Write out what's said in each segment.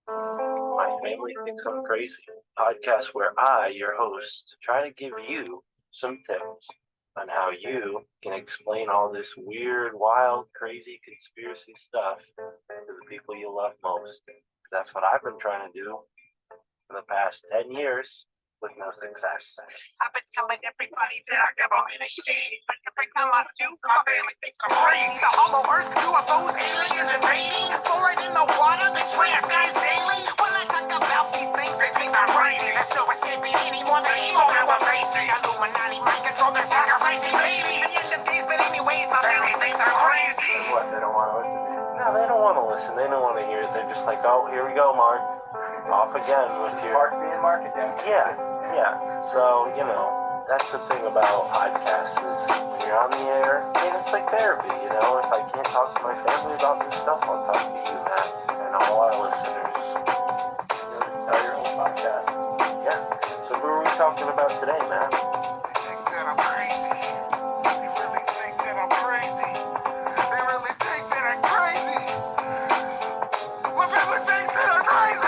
My family thinks I'm crazy. Podcast where I, your host, try to give you some tips on how you can explain all this weird, wild, crazy conspiracy stuff to the people you love most. Because that's what I've been trying to do for the past 10 years with no success. I've been telling everybody that I got a ministry, but every time I do, my family thinks I'm crazy. The hollow earth, UFOs, aliens invading, fluoride in the water, they swear skies daily. When I talk about these things, they think I'm crazy. There's no escaping anymore, the evil that we're facing. Illuminati mind control, they're sacrificing babies. The end of days, but anyways, my family thinks I'm crazy. What, they don't want to listen? No, they don't want to listen. They don't want to hear it. They're just like, oh, here we go, Mark. Off again with your... Mark being Mark again. Yeah. So, that's the thing about podcasts is when you're on the air, it's like therapy, If I can't talk to my family about this stuff, I'll talk to you, Matt, and all our listeners. Start your own podcast. Yeah. So who are we talking about today, Matt? They think that I'm crazy. They really think that I'm crazy. They really think that I'm crazy. My family thinks that I'm crazy!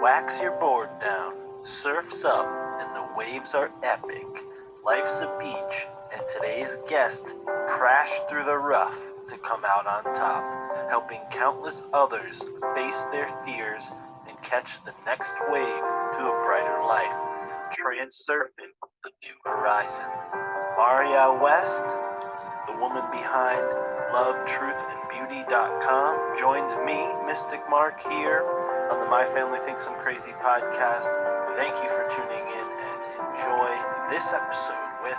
Wax your board down, surf's up, and the waves are epic. Life's a beach, and today's guest crashed through the rough to come out on top, helping countless others face their fears and catch the next wave to a brighter life. Transurfing the new horizon. Marja West, the woman behind LoveTruth&Beauty.com, joins me, Mystic Mark, here on the My Family Thinks I'm Crazy podcast. Thank you for tuning in and enjoy this episode with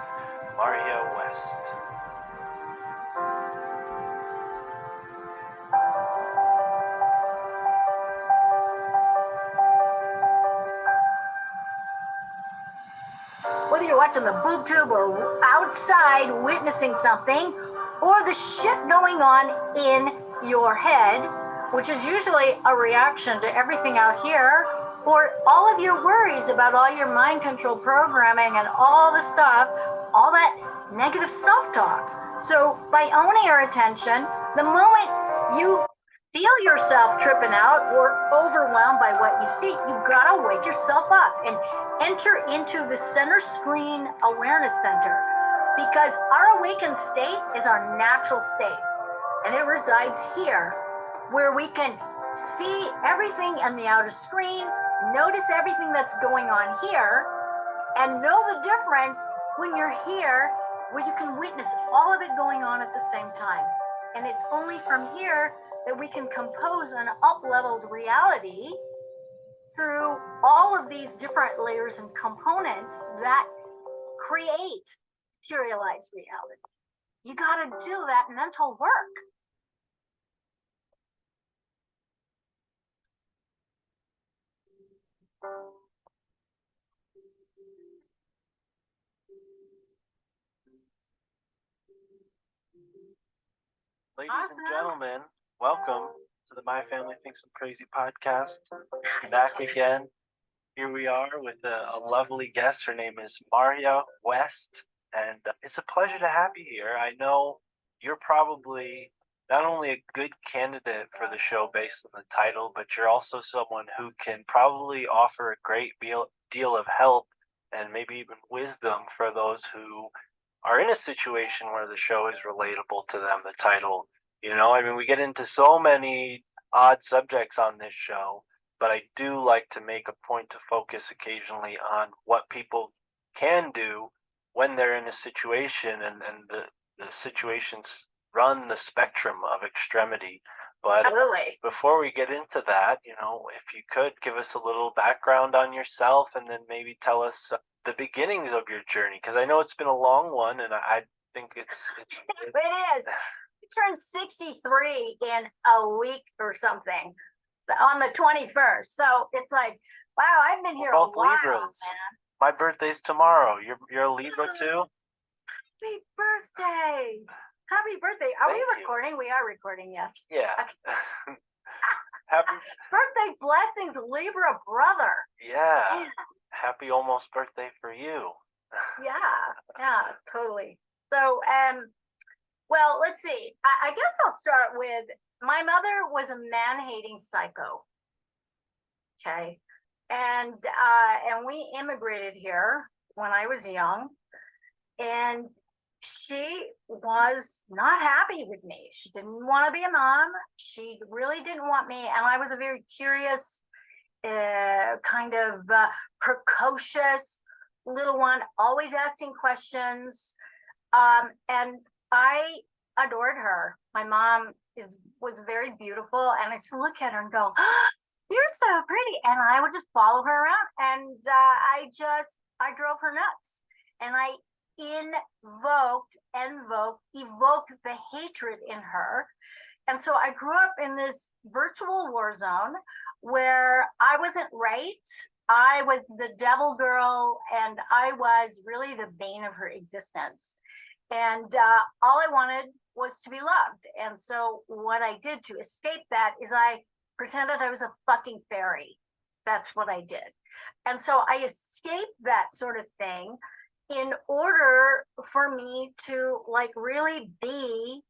Marja West. Whether you're watching the boob tube or outside witnessing something, or the shit going on in your head, which is usually a reaction to everything out here, or all of your worries about all your mind control programming and all the stuff, all that negative self-talk. So by owning your attention, the moment you feel yourself tripping out or overwhelmed by what you see, you gotta wake yourself up and enter into the center screen awareness center, because our awakened state is our natural state, and it resides here, where we can see everything in the outer screen, notice everything that's going on here, and know the difference when you're here, where you can witness all of it going on at the same time. And it's only from here that we can compose an up-leveled reality through all of these different layers and components that create materialized reality. You got to do that mental work. Ladies and gentlemen, welcome to the My Family Thinks I'm Crazy podcast. Back again. Here we are with a lovely guest. Her name is Marja West, and it's a pleasure to have you here. I know you're probably not only a good candidate for the show based on the title, but you're also someone who can probably offer a great deal of help and maybe even wisdom for those who are in a situation where the show is relatable to them, the title. We get into so many odd subjects on this show, but I do like to make a point to focus occasionally on what people can do when they're in a situation, and the situations run the spectrum of extremity. But Absolutely. Before we get into that, if you could give us a little background on yourself, and then maybe tell us the beginnings of your journey, because I know it's been a long one, and I think it's It is. I turned 63 in a week or something. on the 21st. So it's like, wow, I've been here Both a while, Libras. man. My birthday's tomorrow. You're a Libra too? Happy birthday. Happy birthday. Are we Thank you. recording? We are recording, yes. Yeah. Okay. Happy. Birthday blessings, Libra brother. Yeah. Man. Happy almost birthday for you. Yeah, totally. So, well, let's see. I guess I'll start with my mother was a man-hating psycho. Okay. And we immigrated here when I was young, and she was not happy with me. She didn't want to be a mom. She really didn't want me. And I was a very curious, kind of precocious little one, always asking questions. And I adored her. My mom was very beautiful, and I used to look at her and go, oh, "You're so pretty," and I would just follow her around, and I drove her nuts, and I evoked the hatred in her. And so I grew up in this virtual war zone where I wasn't right. I was the devil girl, and I was really the bane of her existence. And all I wanted was to be loved. And so what I did to escape that is I pretended I was a fucking fairy. That's what I did. And so I escaped that sort of thing in order for me to like really be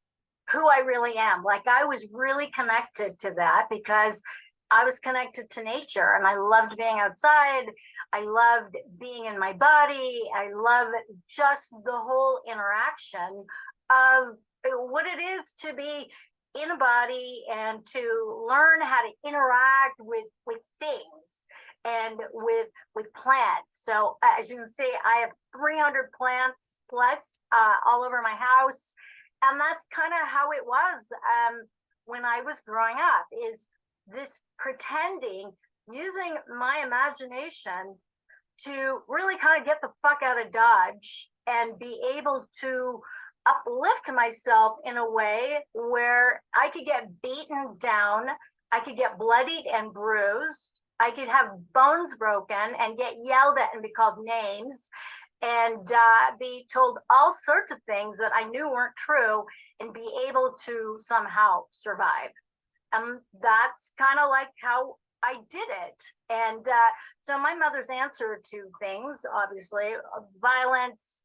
who I really am. Like I was really connected to that because I was connected to nature, and I loved being outside. I loved being in my body. I love just the whole interaction of what it is to be in a body and to learn how to interact with things and with plants. So as you can see, I have 300 plants plus all over my house, and that's kind of how it was when I was growing up. Is this pretending, using my imagination to really kind of get the fuck out of Dodge and be able to uplift myself in a way where I could get beaten down, I could get bloodied and bruised, I could have bones broken and get yelled at and be called names and be told all sorts of things that I knew weren't true and be able to somehow survive. That's kind of like how I did it. And so my mother's answer to things, obviously, violence,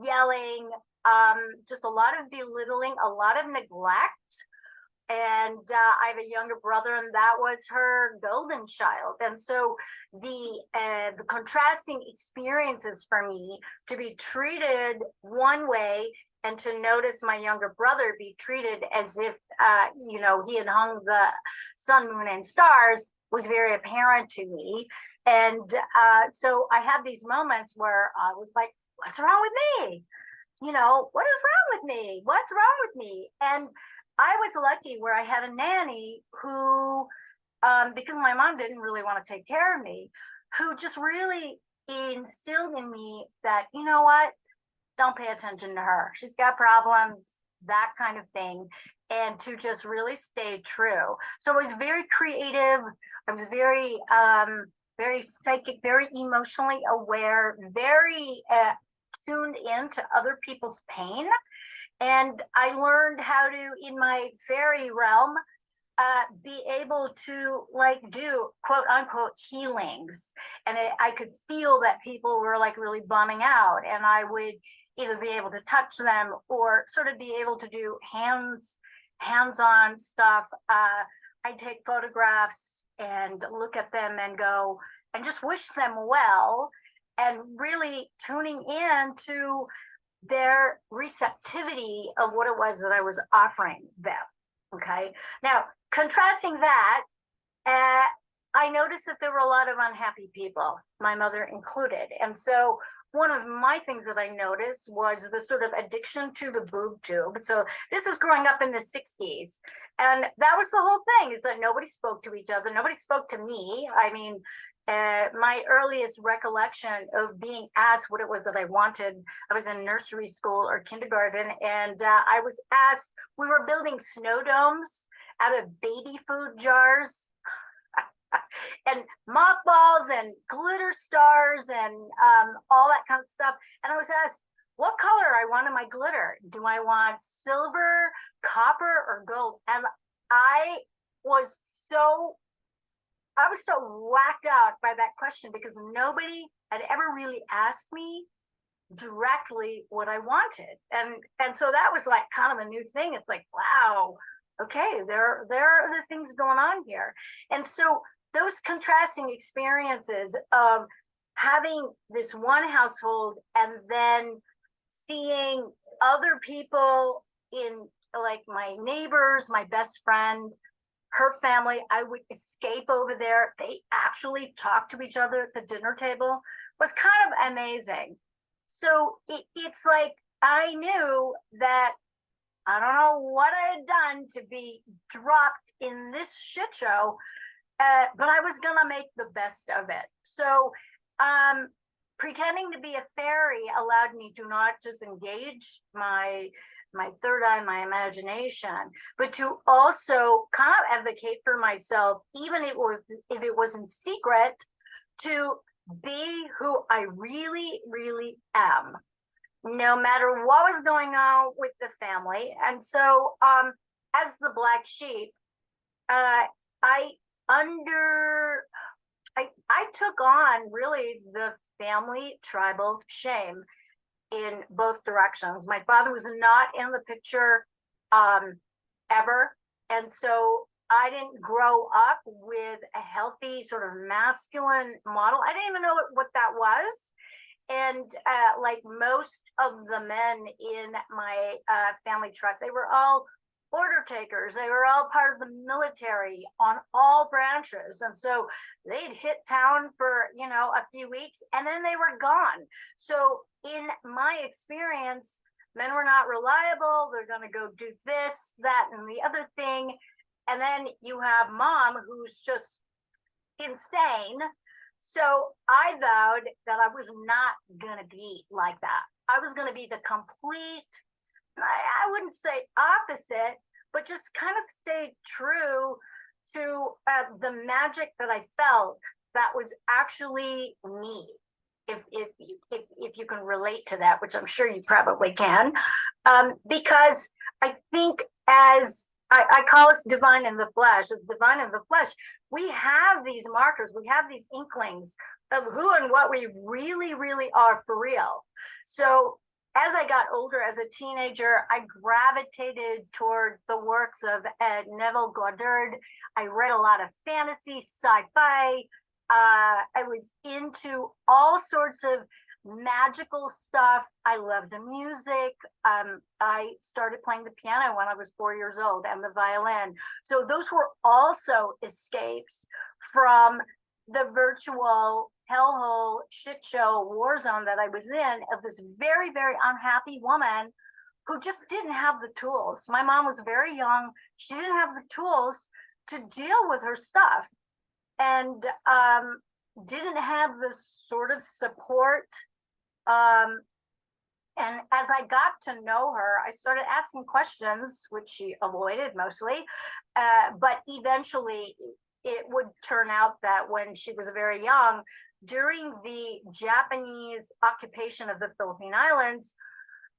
yelling, just a lot of belittling, a lot of neglect. And I have a younger brother, and that was her golden child. And so the contrasting experiences for me to be treated one way and to notice my younger brother be treated as if, he had hung the sun, moon, and stars was very apparent to me. And so I had these moments where I was like, what's wrong with me? What is wrong with me? What's wrong with me? And I was lucky where I had a nanny who, because my mom didn't really want to take care of me, who just really instilled in me that, you know what? Don't pay attention to her. She's got problems, that kind of thing. And to just really stay true. So I was very creative. I was very, very psychic, very emotionally aware, very tuned into other people's pain. And I learned how to, in my fairy realm, be able to do quote unquote healings. And I could feel that people were really bombing out, and I would either be able to touch them or sort of be able to do hands-on stuff. I take photographs and look at them and go and just wish them well, and really tuning in to their receptivity of what it was that I was offering them. Okay. Now, contrasting that, I noticed that there were a lot of unhappy people, my mother included. And so one of my things that I noticed was the sort of addiction to the boob tube. So this is growing up in the 60s. And that was the whole thing, is that nobody spoke to each other. Nobody spoke to me. I mean, my earliest recollection of being asked what it was that I wanted, I was in nursery school or kindergarten, and I was asked, we were building snow domes out of baby food jars. and mothballs and glitter stars and all that kind of stuff. And I was asked what color I wanted my glitter. Do I want silver, copper, or gold? And I was so whacked out by that question because nobody had ever really asked me directly what I wanted. And so that was like kind of a new thing. It's like, wow, okay, there are other things going on here. And so those contrasting experiences of having this one household and then seeing other people in, like, my neighbors, my best friend, her family, I would escape over there. They actually talk to each other at the dinner table, was kind of amazing. So it's like I knew that I don't know what I had done to be dropped in this shit show, but I was gonna make the best of it. So pretending to be a fairy allowed me to not just engage my third eye, my imagination, but to also kind of advocate for myself, even if it was in secret, to be who I really, really am, no matter what was going on with the family. And so, as the black sheep, I took on really the family tribal shame in both directions. My father was not in the picture ever. And so I didn't grow up with a healthy sort of masculine model. I didn't even know what that was. And like most of the men in my family tribe, they were all order takers. They were all part of the military on all branches. And so they'd hit town for, a few weeks and then they were gone. So in my experience, men were not reliable. They're going to go do this, that, and the other thing. And then you have mom who's just insane. So I vowed that I was not going to be like that. I was going to be the complete, I wouldn't say opposite, but just kind of stay true to the magic that I felt that was actually me. If you can relate to that, which I'm sure you probably can, because I think as I call us divine in the flesh, as divine in the flesh, we have these markers, we have these inklings of who and what we really, really are for real. So as I got older, as a teenager, I gravitated toward the works of Neville Goddard. I read a lot of fantasy, sci-fi. I was into all sorts of magical stuff. I loved the music. I started playing the piano when I was 4 years old, and the violin. So those were also escapes from the virtual hellhole shit show war zone that I was in, of this very, very unhappy woman who just didn't have the tools. My mom was very young. She didn't have the tools to deal with her stuff, and didn't have the sort of support. And as I got to know her, I started asking questions, which she avoided mostly. But eventually it would turn out that when she was very young, during the Japanese occupation of the Philippine Islands,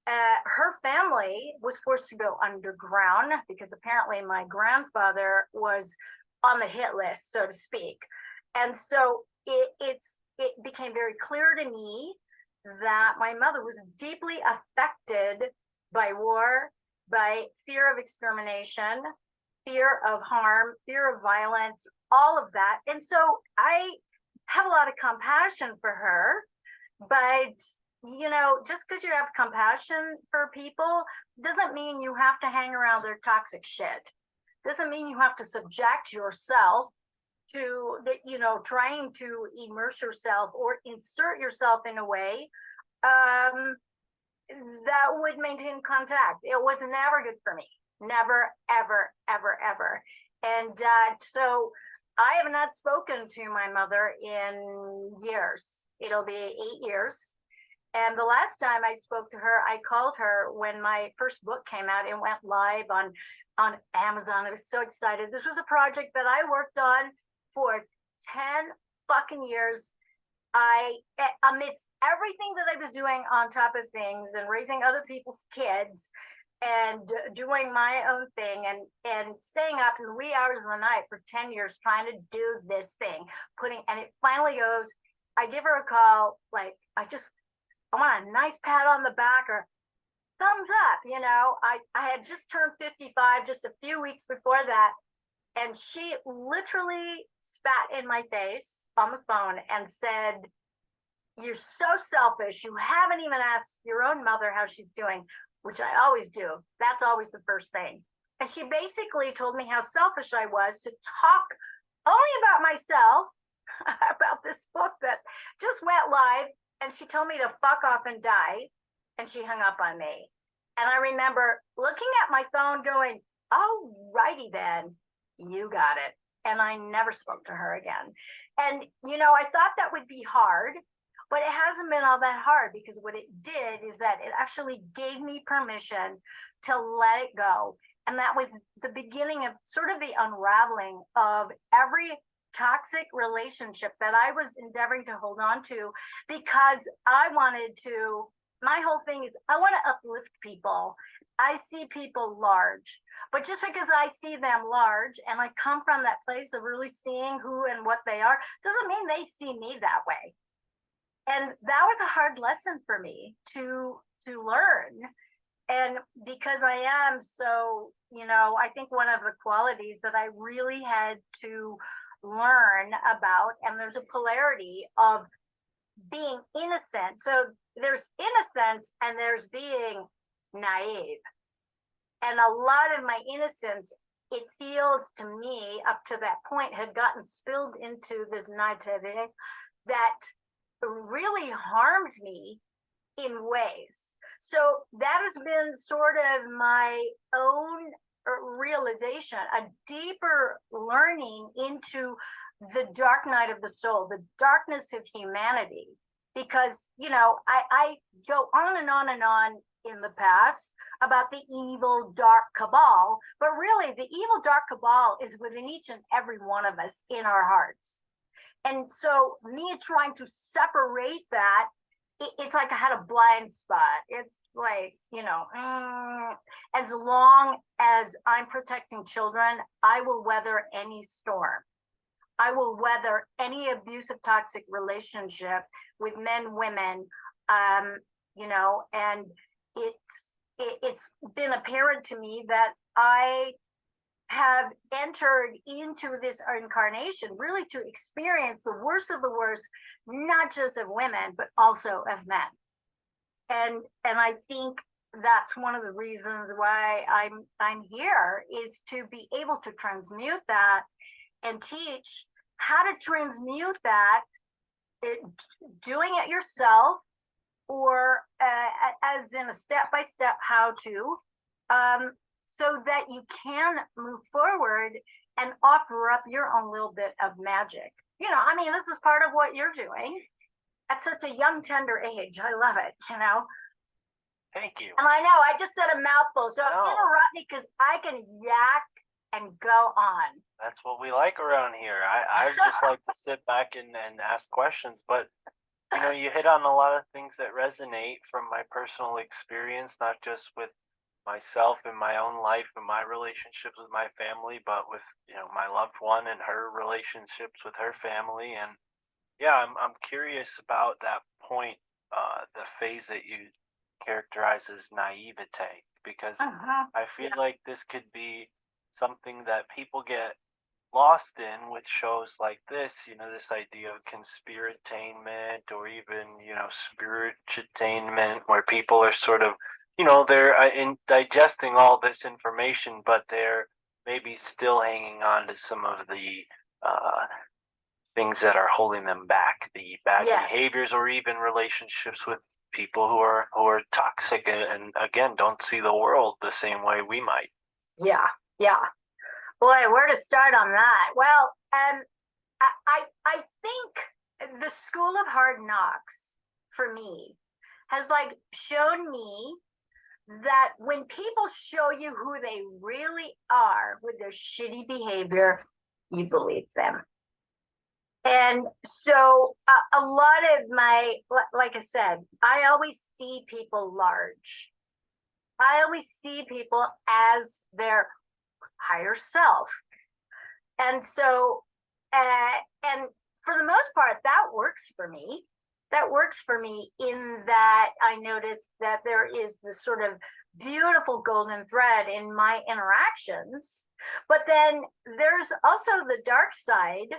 her family was forced to go underground because apparently my grandfather was on the hit list, so to speak. And so it became very clear to me that my mother was deeply affected by war, by fear of extermination, fear of harm, fear of violence, all of that. And so I have a lot of compassion for her, but just because you have compassion for people doesn't mean you have to hang around their toxic shit. Doesn't mean you have to subject yourself to trying to immerse yourself or insert yourself in a way that would maintain contact. It was never good for me. Never, ever, ever, ever. And so I have not spoken to my mother in years. It'll be 8 years. And the last time I spoke to her, I called her when my first book came out and went live on Amazon. I was so excited. This was a project that I worked on for 10 fucking years, amidst everything that I was doing on top of things and raising other people's kids and doing my own thing and staying up in the wee hours of the night for 10 years trying to do this thing, and it finally goes, I give her a call, like, I want a nice pat on the back or thumbs up, I had just turned 55 just a few weeks before that. And she literally spat in my face on the phone and said, you're so selfish. You haven't even asked your own mother how she's doing, which I always do. That's always the first thing. And she basically told me how selfish I was to talk only about myself, about this book that just went live. And she told me to fuck off and die. And she hung up on me. And I remember looking at my phone going, oh, righty then. You got it. And I never spoke to her again. And, I thought that would be hard, but it hasn't been all that hard, because what it did is that it actually gave me permission to let it go. And that was the beginning of sort of the unraveling of every toxic relationship that I was endeavoring to hold on to, because my whole thing is I want to uplift people. I see people large, but just because I see them large and I come from that place of really seeing who and what they are, doesn't mean they see me that way. And that was a hard lesson for me to learn. And because I am so, I think one of the qualities that I really had to learn about, and there's a polarity of being innocent. So there's innocence and there's being naive. And a lot of my innocence, it feels to me up to that point, had gotten spilled into this naivete that really harmed me in ways. So that has been sort of my own realization, a deeper learning into the dark night of the soul, the darkness of humanity. Because, I go on and on and on in the past about the evil dark cabal, but really the evil dark cabal is within each and every one of us in our hearts. And so me trying to separate that, it's like I had a blind spot. It's like, as long as I'm protecting children, I will weather any storm. I will weather any abusive, toxic relationship with men, women, and it's been apparent to me that I have entered into this incarnation really to experience the worst of the worst, not just of women, but also of men. And I think that's one of the reasons why I'm here, is to be able to transmute that and teach how to transmute that, doing it yourself, or as in a step-by-step how-to, so that you can move forward and offer up your own little bit of magic. This is part of what you're doing at such a young, tender age. I love it, Thank you. And I know I just said a mouthful, so interrupt me, because I can yak and go on. That's what we like around here. I just like to sit back and ask questions, but you hit on a lot of things that resonate from my personal experience, not just with myself and my own life and my relationships with my family, but with my loved one and her relationships with her family. And yeah, I'm curious about that point, the phase that you characterize as naivete, because I feel like this could be something that people get lost in with shows like this, this idea of conspiratainment, or even, spiritatainment, where people are sort of, they're in digesting all this information, but they're maybe still hanging on to some of the things that are holding them back, the bad behaviors, or even relationships with people who are toxic and again don't see the world the same way we might. Yeah. Boy, where to start on that? Well, I think the school of hard knocks for me has shown me that when people show you who they really are with their shitty behavior, you believe them. And so a lot of my, like I said, I always see people large. I always see people as their higher self. And so, and for the most part, that works for me. That works for me in that I notice that there is this sort of beautiful golden thread in my interactions. But then there's also the dark side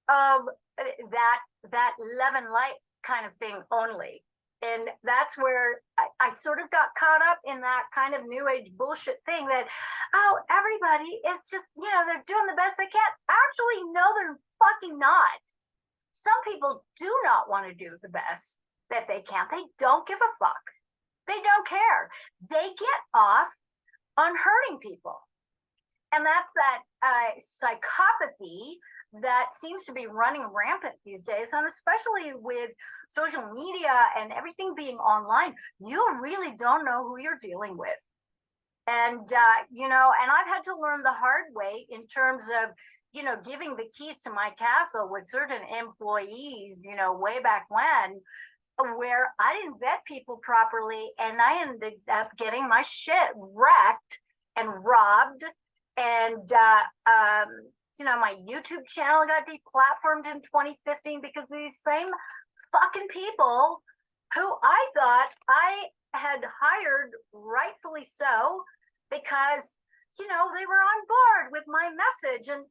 of that love and light kind of thing only. And that's where I sort of got caught up in that kind of new age bullshit thing that, oh, everybody is just, they're doing the best they can. Actually, no, they're fucking not. Some people do not want to do the best that they can. They don't give a fuck. They don't care. They get off on hurting people. And that's that psychopathy that seems to be running rampant these days, and especially with social media and everything being online, you really don't know who you're dealing with. And and I've had to learn the hard way in terms of giving the keys to my castle with certain employees, way back when, where I didn't vet people properly, and I ended up getting my shit wrecked and robbed. And my YouTube channel got deplatformed in 2015 because of these same fucking people who I thought I had hired, rightfully so, because they were on board with my message. And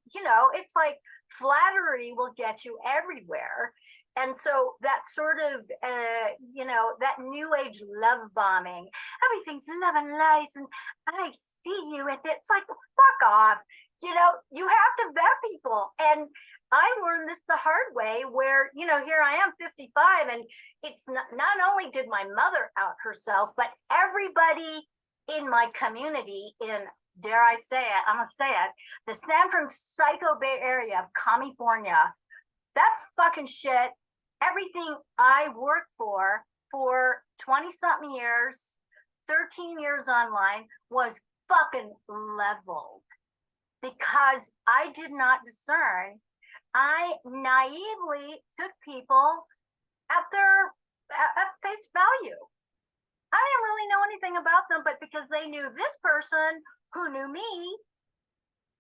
it's like flattery will get you everywhere. And so that sort of that new age love bombing, everything's love and light, and I see you, and it's like, fuck off. You have to vet people. And I learned this the hard way where, here I am 55, and it's not only did my mother out herself, but everybody in my community in, dare I say it, I'm going to say it, the San Francisco Bay Area of California, that fucking shit, everything I worked for 20 something years, 13 years online, was fucking leveled because I did not discern. I naively took people at face value. I didn't really know anything about them, but because they knew this person who knew me,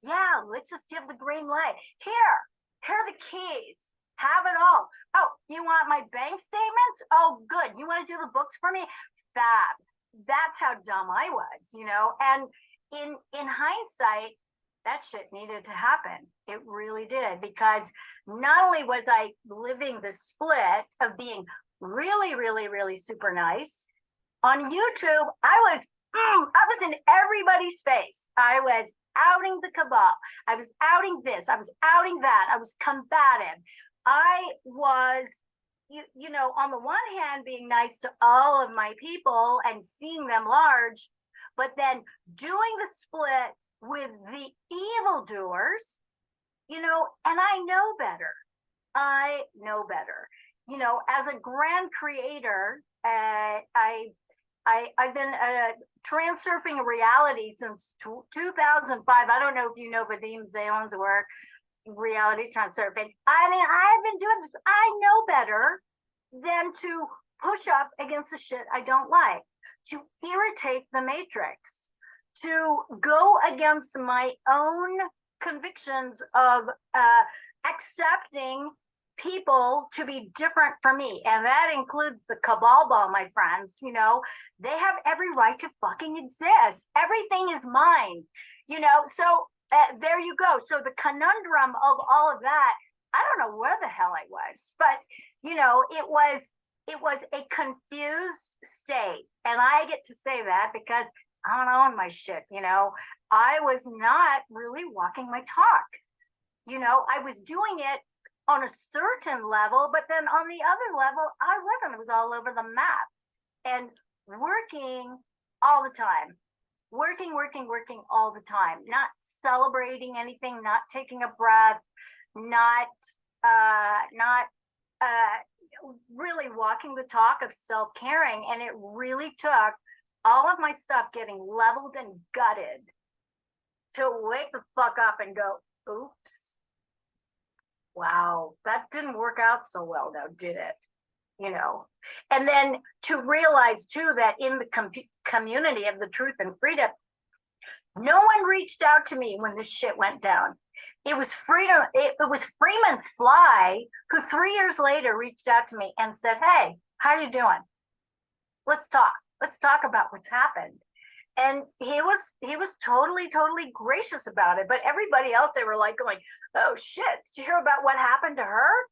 yeah, let's just give the green light. Here are the keys. Have it all. Oh, you want my bank statements? Oh, good. You want to do the books for me? Fab. That's how dumb I was, And in hindsight, that shit needed to happen. It really did, because not only was I living the split of being really, really, really super nice on YouTube, I was in everybody's face. I was outing the cabal. I was outing this. I was outing that. I was combative. I was, on the one hand, being nice to all of my people and seeing them large, but then doing the split with the evildoers, and I know better. I know better. As a grand creator, I've been transurfing reality since 2005. I don't know if you know Vadim Zayon's work, reality transurfing. I mean, I've been doing this. I know better than to push up against the shit I don't like, to irritate the matrix, to go against my own convictions of accepting people to be different from me. And that includes the cabal ball, my friends. They have every right to fucking exist. Everything is mine, so there you go. So the conundrum of all of that, I don't know where the hell I was, but it was a confused state. And I get to say that because I don't own my shit. I was not really walking my talk. I was doing it on a certain level, but then on the other level, I wasn't. It was all over the map and working all the time, working all the time, not celebrating anything, not taking a breath, not really walking the talk of self-caring. And it really took all of my stuff getting leveled and gutted to wake the fuck up and go, oops. wow, that didn't work out so well now, did it? And then to realize too that in the community of the truth and freedom, no one reached out to me when this shit went down. It was Freedom. It was Freeman Fly who 3 years later reached out to me and said, "Hey, how you doing? Let's talk. Let's talk about what's happened." And he was totally gracious about it. But everybody else, they were like going, "Oh shit! Did you hear about what happened to her?"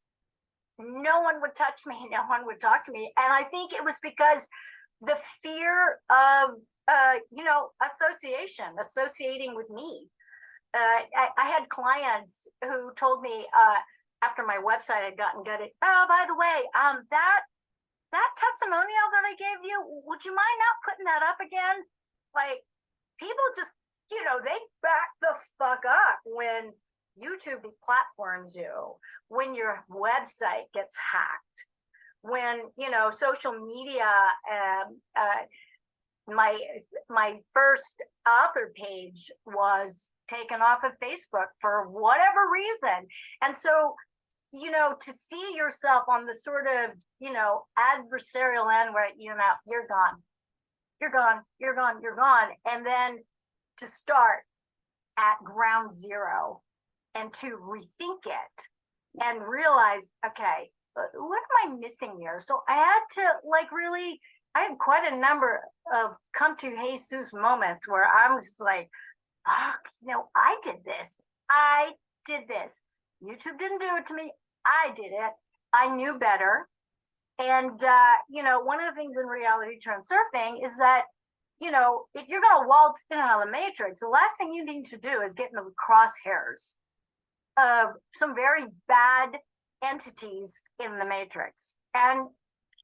No one would touch me. No one would talk to me. And I think it was because the fear of associating with me. I had clients who told me after my website had gotten gutted, "Oh, by the way, that testimonial that I gave you, would you mind not putting that up again?" Like, people just, they back the fuck up when YouTube deplatforms you, when your website gets hacked, when, social media, my first author page was taken off of Facebook for whatever reason. And so, to see yourself on the sort of, adversarial end where, you're gone, you're gone, you're gone, you're gone. And then to start at ground zero and to rethink it and realize, okay, what am I missing here? So I had to I had quite a number of come to Jesus moments where I'm just like, fuck, I did this. I did this. YouTube didn't do it to me. I did it. I knew better. And, one of the things in reality transurfing is that, if you're going to waltz in and out of the matrix, the last thing you need to do is get in the crosshairs of some very bad entities in the matrix. And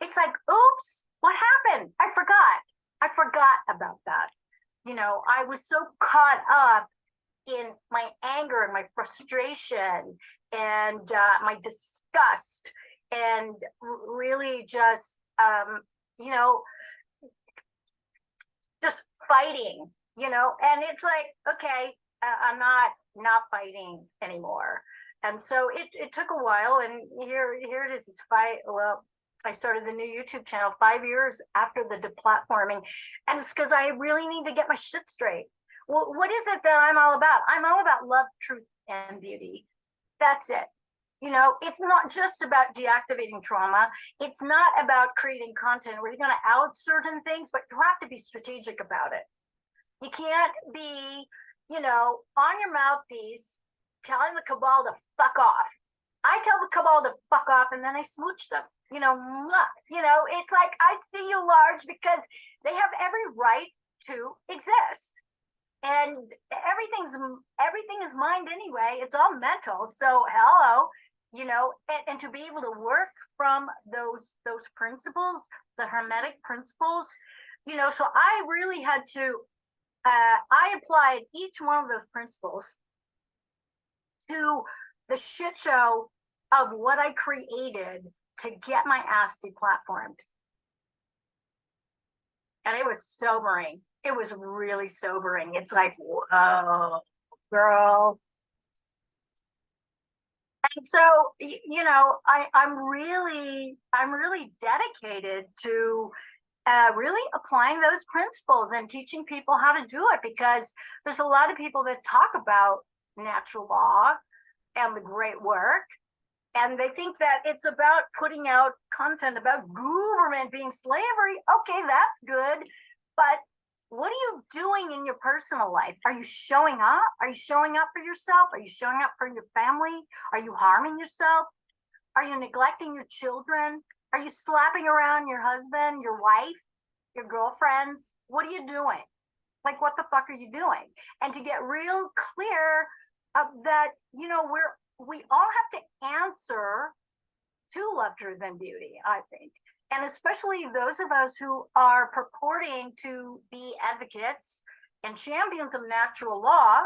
it's like, oops, what happened? I forgot about that. I was so caught up in my anger and my frustration and my disgust and really just, just fighting, and it's like, okay, I'm not fighting anymore. And so it took a while, and here it is. It's I started the new YouTube channel 5 years after the deplatforming, and it's because I really need to get my shit straight. Well, what is it that I'm all about? I'm all about love, truth, and beauty. That's it. It's not just about deactivating trauma. It's not about creating content where you're going to out certain things, but you have to be strategic about it. You can't be, on your mouthpiece telling the cabal to fuck off. I tell the cabal to fuck off, and then I smooch them. It's like, I see you large because they have every right to exist. And everything is mind anyway. It's all mental. So hello, and to be able to work from those principles, the hermetic principles, so I really had to, I applied each one of those principles to the shit show of what I created to get my ass deplatformed. And it was sobering. It was really sobering. It's like, whoa, girl. And so, I'm really dedicated to really applying those principles and teaching people how to do it, because there's a lot of people that talk about natural law and the great work, and they think that it's about putting out content about government being slavery. Okay, that's good, but what are you doing in your personal life? Are you showing up? Are you showing up for yourself? Are you showing up for your family? Are you harming yourself? Are you neglecting your children? Are you slapping around your husband, your wife, your girlfriends? What are you doing? Like, what the fuck are you doing? And to get real clear that, we all have to answer to Love, Truth, and Beauty, I think. And especially those of us who are purporting to be advocates and champions of natural law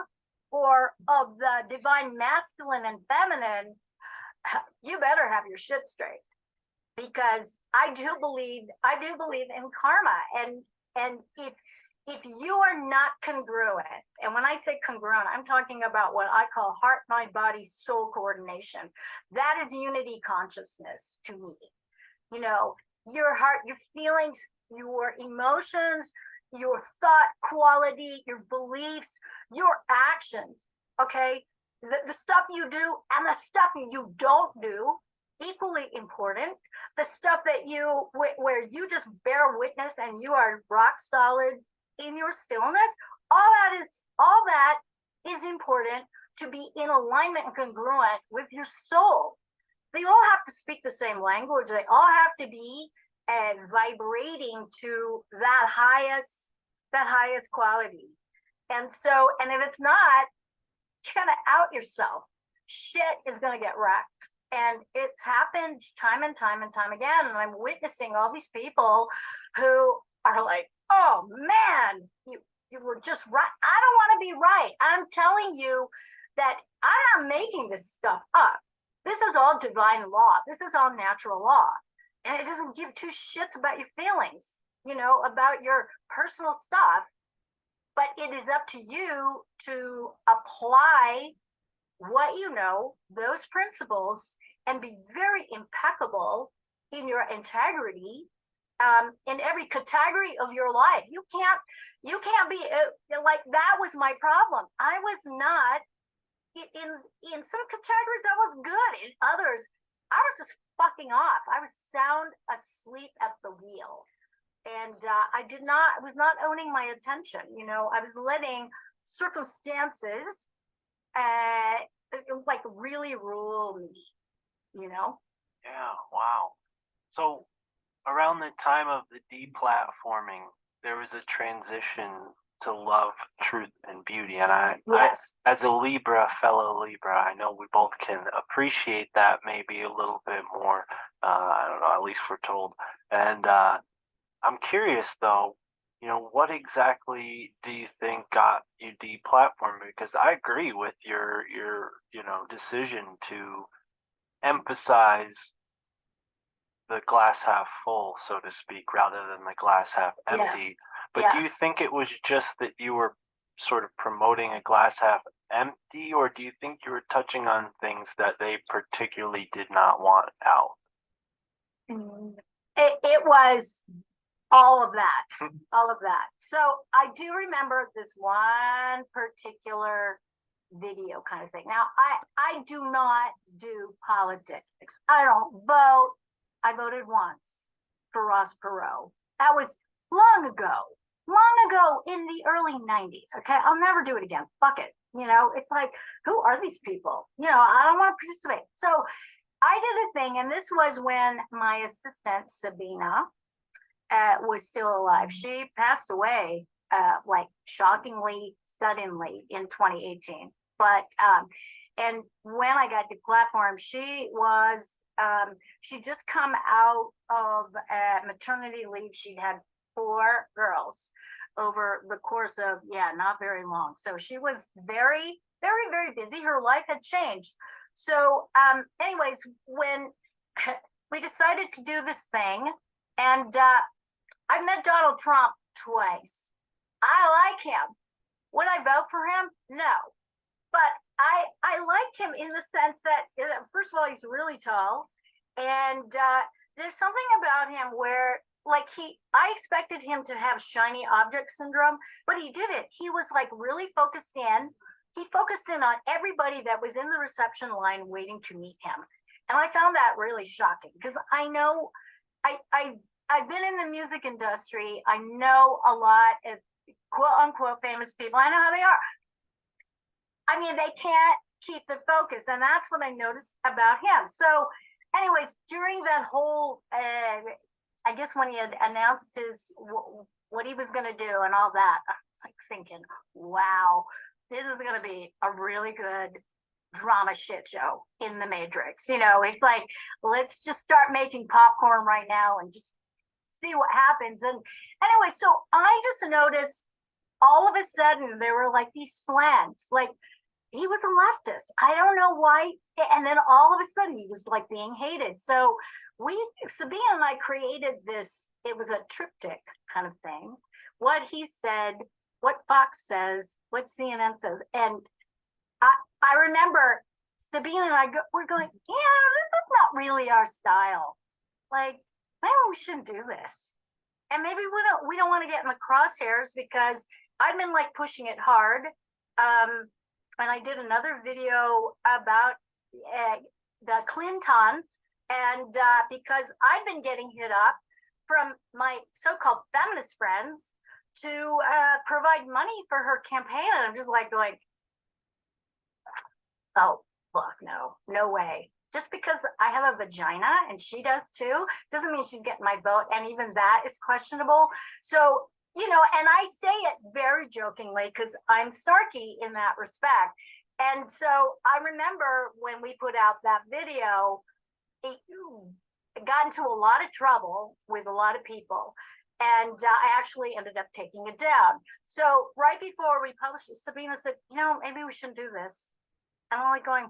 or of the divine masculine and feminine, you better have your shit straight. Because I do believe in karma. And if if you are not congruent, and when I say congruent, I'm talking about what I call heart, mind, body, soul coordination. That is unity consciousness to me. You know, your heart, your feelings, your emotions, your thought quality, your beliefs, your actions, okay? The stuff you do and the stuff you don't do, equally important. The stuff that you, where you just bear witness and you are rock solid in your stillness, all that is important to be in alignment and congruent with your soul. They all have to speak the same language. They all have to be vibrating to that highest quality. And so, and if it's not, you gotta out yourself. Shit is gonna get wrecked. And it's happened time and time and time again. And I'm witnessing all these people who are like, oh man, you were just right. I don't want to be right. I'm telling you that I'm not making this stuff up. This is all divine law. This is all natural law. And it doesn't give two shits about your feelings, you know, about your personal stuff. But it is up to you to apply what you know, those principles, and be very impeccable in your integrity in every category of your life. You can't be like, that was my problem. I was not in some categories I was good. In others, I was just fucking off. I was sound asleep at the wheel. And I was not owning my attention. You know, I was letting circumstances like really rule me, you know? Yeah, wow. So around the time of the deplatforming, there was a transition to love, truth, and beauty. And Yes. I, as a fellow Libra, I know we both can appreciate that maybe a little bit more. I don't know, at least we're told. And I'm curious though, you know, what exactly do you think got you deplatformed? Because I agree with your decision to emphasize the glass half full, so to speak, rather than the glass half empty. Yes. But do you think it was just that you were sort of promoting a glass half empty, or do you think you were touching on things that they particularly did not want out? It was all of that, all of that. So I do remember this one particular video kind of thing. Now, I do not do politics. I don't vote. I voted once for Ross Perot. That was long ago in the early 90s. Okay, I'll never do it again. Fuck it. You know, it's like, who are these people? You know, I don't want to participate. So I did a thing, and this was when my assistant, Sabina, was still alive. She passed away, like shockingly, suddenly in 2018. But, and when I got to platform, she was, she'd just come out of maternity leave. She'd had 4 girls over the course of, not very long. So she was very, very, very busy. Her life had changed. So anyways, when we decided to do this thing, and I met Donald Trump twice. I like him. Would I vote for him? No. But I liked him in the sense that, first of all, he's really tall. And there's something about him where, like, I expected him to have shiny object syndrome, but he didn't. He was like really focused in. He focused in on everybody that was in the reception line waiting to meet him. And I found that really shocking because I know I've been in the music industry. I know a lot of quote unquote famous people. I know how they are. I mean, they can't keep the focus. And that's what I noticed about him. So anyways, during that whole, I guess when he had announced what he was going to do and all that, I was like thinking, wow, this is going to be a really good drama shit show in the Matrix. You know, it's like, let's just start making popcorn right now and just see what happens. And anyway, so I just noticed all of a sudden there were like these slants, like he was a leftist. I don't know why. And then all of a sudden he was like being hated. So Sabine and I created this, it was a triptych kind of thing what he said, what Fox says, what CNN says. And I remember Sabine and I were going, yeah, this is not really our style. Like, maybe we shouldn't do this. And maybe we don't want to get in the crosshairs, because I've been like pushing it hard. And I did another video about the Clintons, and because I've been getting hit up from my so-called feminist friends to provide money for her campaign, and I'm just like, oh, fuck, no way. Just because I have a vagina and she does too, doesn't mean she's getting my vote. And even that is questionable. So, you know, and I say it very jokingly because I'm snarky in that respect. And so I remember when we put out that video, it got into a lot of trouble with a lot of people. And I actually ended up taking it down. So right before we published it, Sabina said, you know, maybe we shouldn't do this. And I'm like going,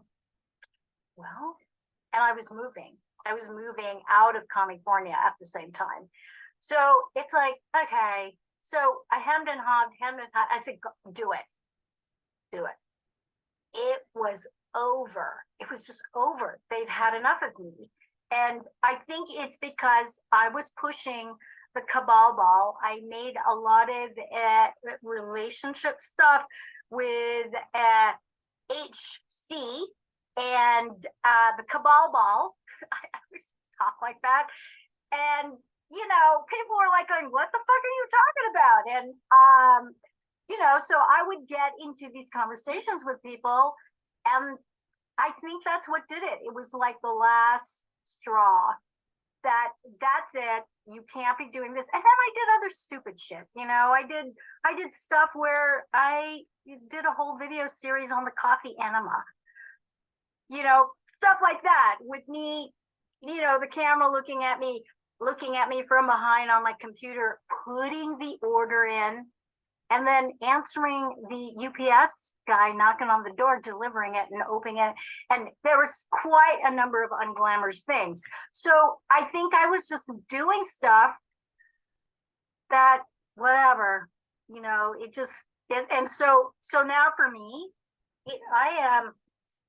well, and I was moving out of California at the same time. So it's like, okay. So I hemmed and hawed. I said, do it. It was over. It was just over. They'd had enough of me. And I think it's because I was pushing the cabal ball. I made a lot of relationship stuff with HC and the cabal ball. I always talk like that. And, you know, people were like going, what the fuck are you talking about? And, you know, so I would get into these conversations with people, and I think that's what did it. It was like the last straw. That's it. You can't be doing this. And then I did other stupid shit. You know, I did stuff where I did a whole video series on the coffee enema. You know, stuff like that with me, you know, the camera looking at me from behind on my computer, putting the order in, and then answering the UPS guy knocking on the door, delivering it and opening it. And there was quite a number of unglamorous things. So I think I was just doing stuff that, whatever, you know, and so now for me,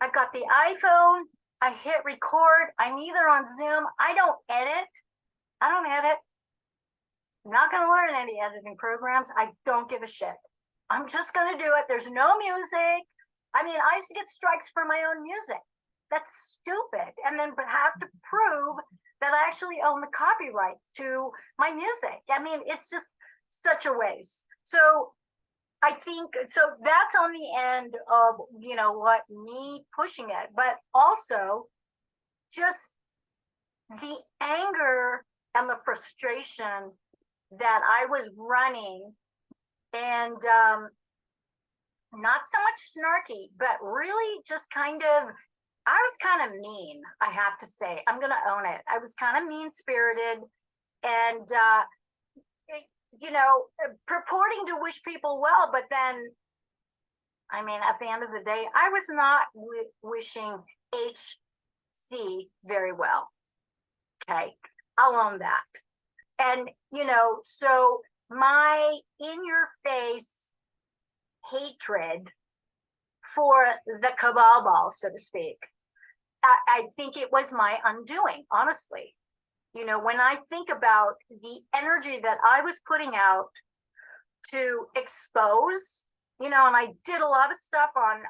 I've got the iPhone, I hit record, I'm either on Zoom, I don't edit. I'm not going to learn any editing programs. I don't give a shit. I'm just going to do it. There's no music. I mean, I used to get strikes for my own music. That's stupid. And then have to prove that I actually own the copyright to my music. I mean, it's just such a waste. So I think, so that's on the end of, you know, what, me pushing it, but also just the anger and the frustration that I was running, and not so much snarky, but really just kind of, I was kind of mean, I have to say. I'm going to own it. I was kind of mean-spirited, and, you know, purporting to wish people well, but then, I mean, at the end of the day, I was not wishing HC very well. Okay, I'll own that. And, you know, so my in-your-face hatred for the cabal ball, so to speak, I think it was my undoing, honestly. You know, when I think about the energy that I was putting out to expose, you know, and I did a lot of stuff on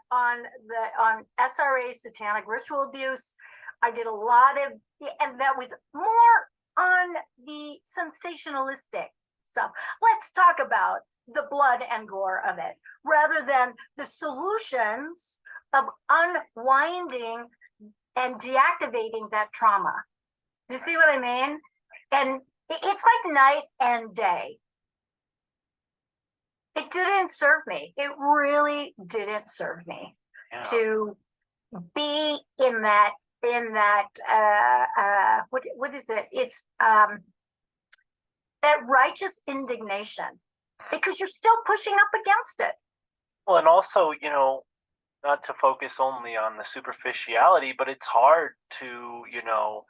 SRA, satanic ritual abuse. I did a lot of, and that was more on the sensationalistic stuff. Let's talk about the blood and gore of it, rather than the solutions of unwinding and deactivating that trauma. Do you see what I mean? And it's like night and day. It didn't serve me. It really didn't serve me to be in that what is it? It's that righteous indignation, because you're still pushing up against it. Well, and also, you know, not to focus only on the superficiality, but it's hard to, you know,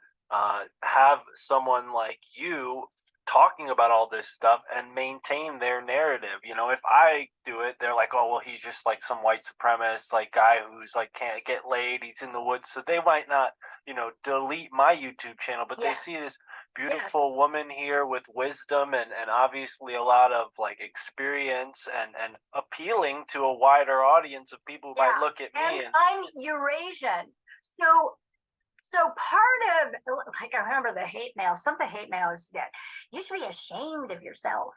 have someone like you talking about all this stuff and maintain their narrative. You know, if I do it, they're like, oh, well, he's just like some white supremacist, like guy who's like can't get laid, he's in the woods. So they might not, you know, delete my YouTube channel, but they see this beautiful woman here with wisdom and obviously a lot of like experience and appealing to a wider audience of people who might look at me. And I'm Eurasian. So part of, like, I remember the hate mail. Some of the hate mail is that you should be ashamed of yourself.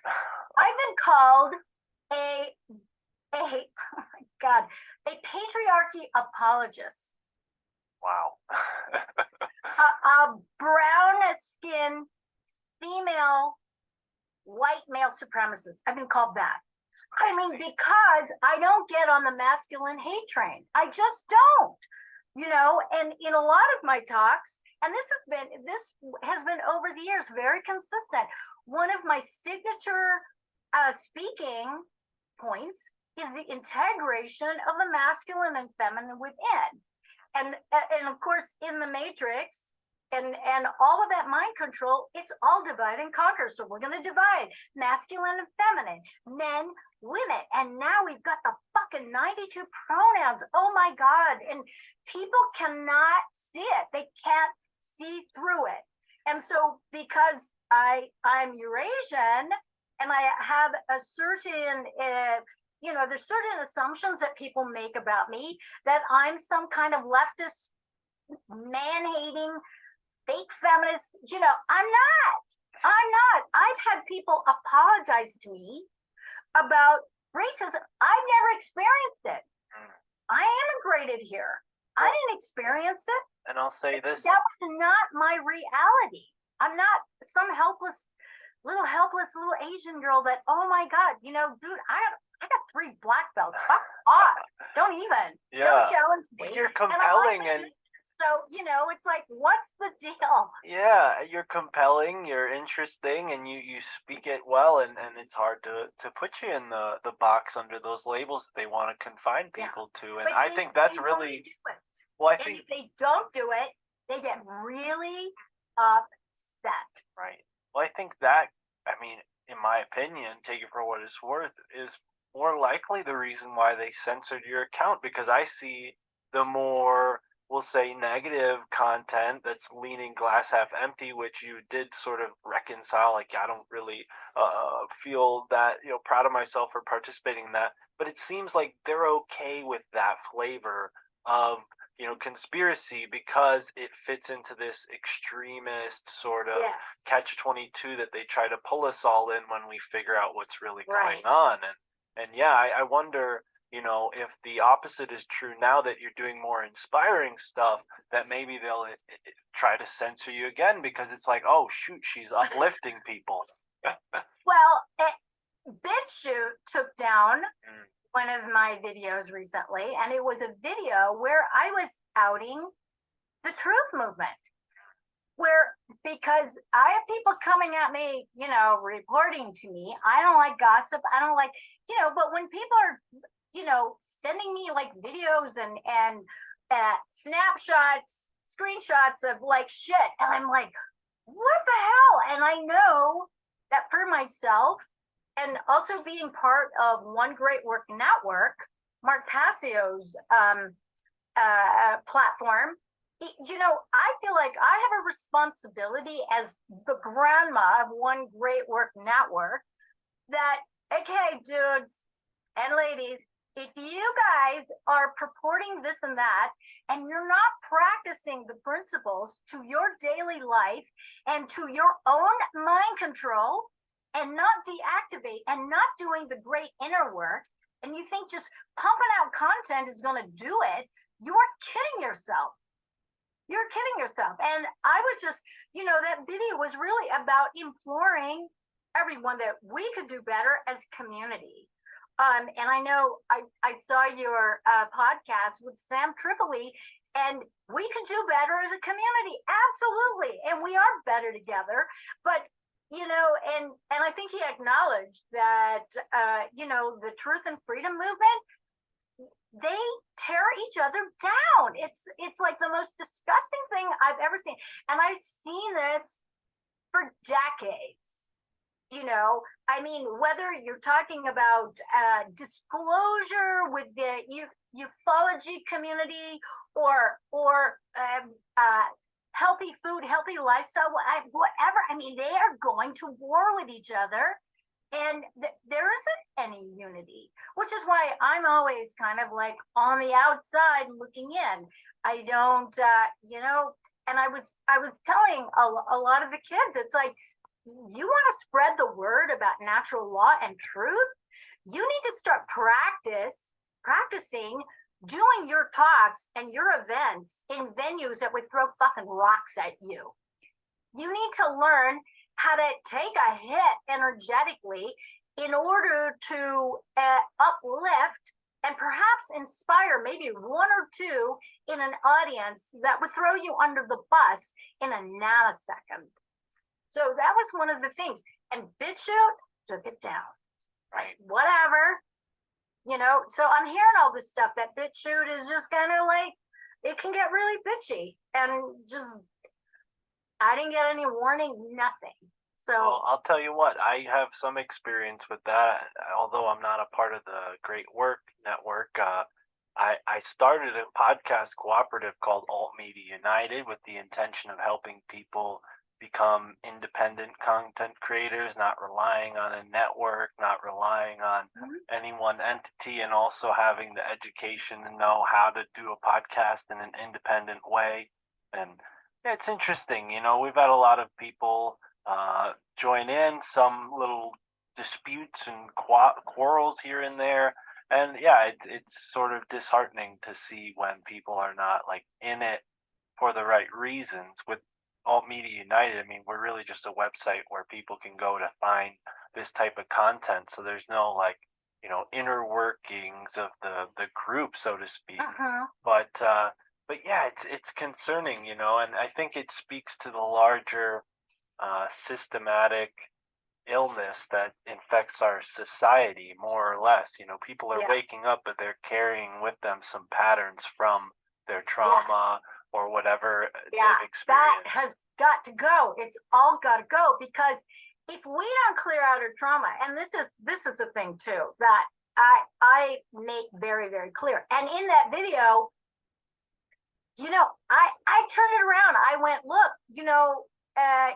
I've been called oh my God, a patriarchy apologist. Wow. A brown skin female white male supremacist. I've been called that. I mean, because I don't get on the masculine hate train. I just don't. You know, and in a lot of my talks, and this has been over the years very consistent. One of my signature speaking points is the integration of the masculine and feminine within, and of course in the matrix and all of that mind control, it's all divide and conquer. So we're going to divide masculine and feminine, men, women, and now we've got the fucking 92 pronouns. Oh my God. And people cannot see it. They can't see through it. And so because I'm Eurasian and I have a certain there's certain assumptions that people make about me, that I'm some kind of leftist, man-hating, fake feminist. You know, I'm not. I've had people apologize to me about racism. I've never experienced it. I immigrated here. I didn't experience it. And I'll say this. That was not my reality. I'm not some helpless little Asian girl that, oh my God, you know, dude, I got 3 black belts. Fuck off. Don't even. Don't challenge me. You're compelling and so, you know, it's like, what's the deal? Yeah, you're compelling, you're interesting, and you speak it well, and it's hard to put you in the box under those labels that they want to confine people to. And But I think that's really well, I think if they don't do it, they get really upset. Right. Well, I think that, I mean, in my opinion, take it for what it's worth, is more likely the reason why they censored your account, because I see the more, we'll say, negative content that's leaning glass half empty, which you did sort of reconcile. Like, I don't really feel that, you know, proud of myself for participating in that, but it seems like they're okay with that flavor of, you know, conspiracy because it fits into this extremist sort of catch-22 that they try to pull us all in when we figure out what's really going on. And yeah, I wonder, you know, if the opposite is true now that you're doing more inspiring stuff, that maybe they'll try to censor you again because it's like, oh, shoot, she's uplifting people. Well, BitChute took down one of my videos recently, and it was a video where I was outing the truth movement. Because I have people coming at me, you know, reporting to me. I don't like gossip. I don't like, you know, but when people are, you know, sending me like videos and snapshots, screenshots of like shit, and I'm like, what the hell? And I know that for myself, and also being part of One Great Work Network, Mark Passio's platform, you know, I feel like I have a responsibility as the grandma of One Great Work Network that, okay, dudes and ladies, if you guys are purporting this and that, and you're not practicing the principles to your daily life and to your own mind control, and not deactivate and not doing the great inner work, and you think just pumping out content is going to do it, you are kidding yourself. You're kidding yourself. And I was just, you know, that video was really about imploring everyone that we could do better as a community. And I know I saw your podcast with Sam Tripoli, and we could do better as a community. Absolutely. And we are better together. But you know, and I think he acknowledged that, you know, the truth and freedom movement, they tear each other down. It's like the most disgusting thing I've ever seen. And I've seen this for decades. I mean, whether you're talking about disclosure with the ufology community or healthy food, healthy lifestyle, whatever. I mean, they are going to war with each other, and there isn't any unity, which is why I'm always kind of like on the outside looking in. I don't, and I was telling a lot of the kids, it's like, you want to spread the word about natural law and truth, you need to start practicing doing your talks and your events in venues that would throw fucking rocks at you. You need to learn how to take a hit energetically in order to uplift and perhaps inspire maybe one or two in an audience that would throw you under the bus in a nanosecond. So that was one of the things. And BitChute took it down. Right. Whatever. So I'm hearing all this stuff that BitChute is just kind of like, it can get really bitchy. And just, I didn't get any warning, nothing. So well, I'll tell you what, I have some experience with that. Although I'm not a part of the Great Work Network, I started a podcast cooperative called Alt Media United with the intention of helping people become independent content creators, not relying on a network, not relying on any one entity, and also having the education to know how to do a podcast in an independent way. And yeah, it's interesting, we've had a lot of people join in, some little disputes and quarrels here and there. And yeah, it's sort of disheartening to see when people are not like in it for the right reasons. With Alt Media United, I mean, we're really just a website where people can go to find this type of content. So there's no like, inner workings of the group, so to speak. But yeah, it's concerning, and I think it speaks to the larger systematic illness that infects our society more or less. People are waking up, but they're carrying with them some patterns from their trauma or whatever they've experienced. That has got to go. It's all got to go, because if we don't clear out our trauma, and this is the thing too that I make very, very clear. And in that video, I turned it around. I went, look,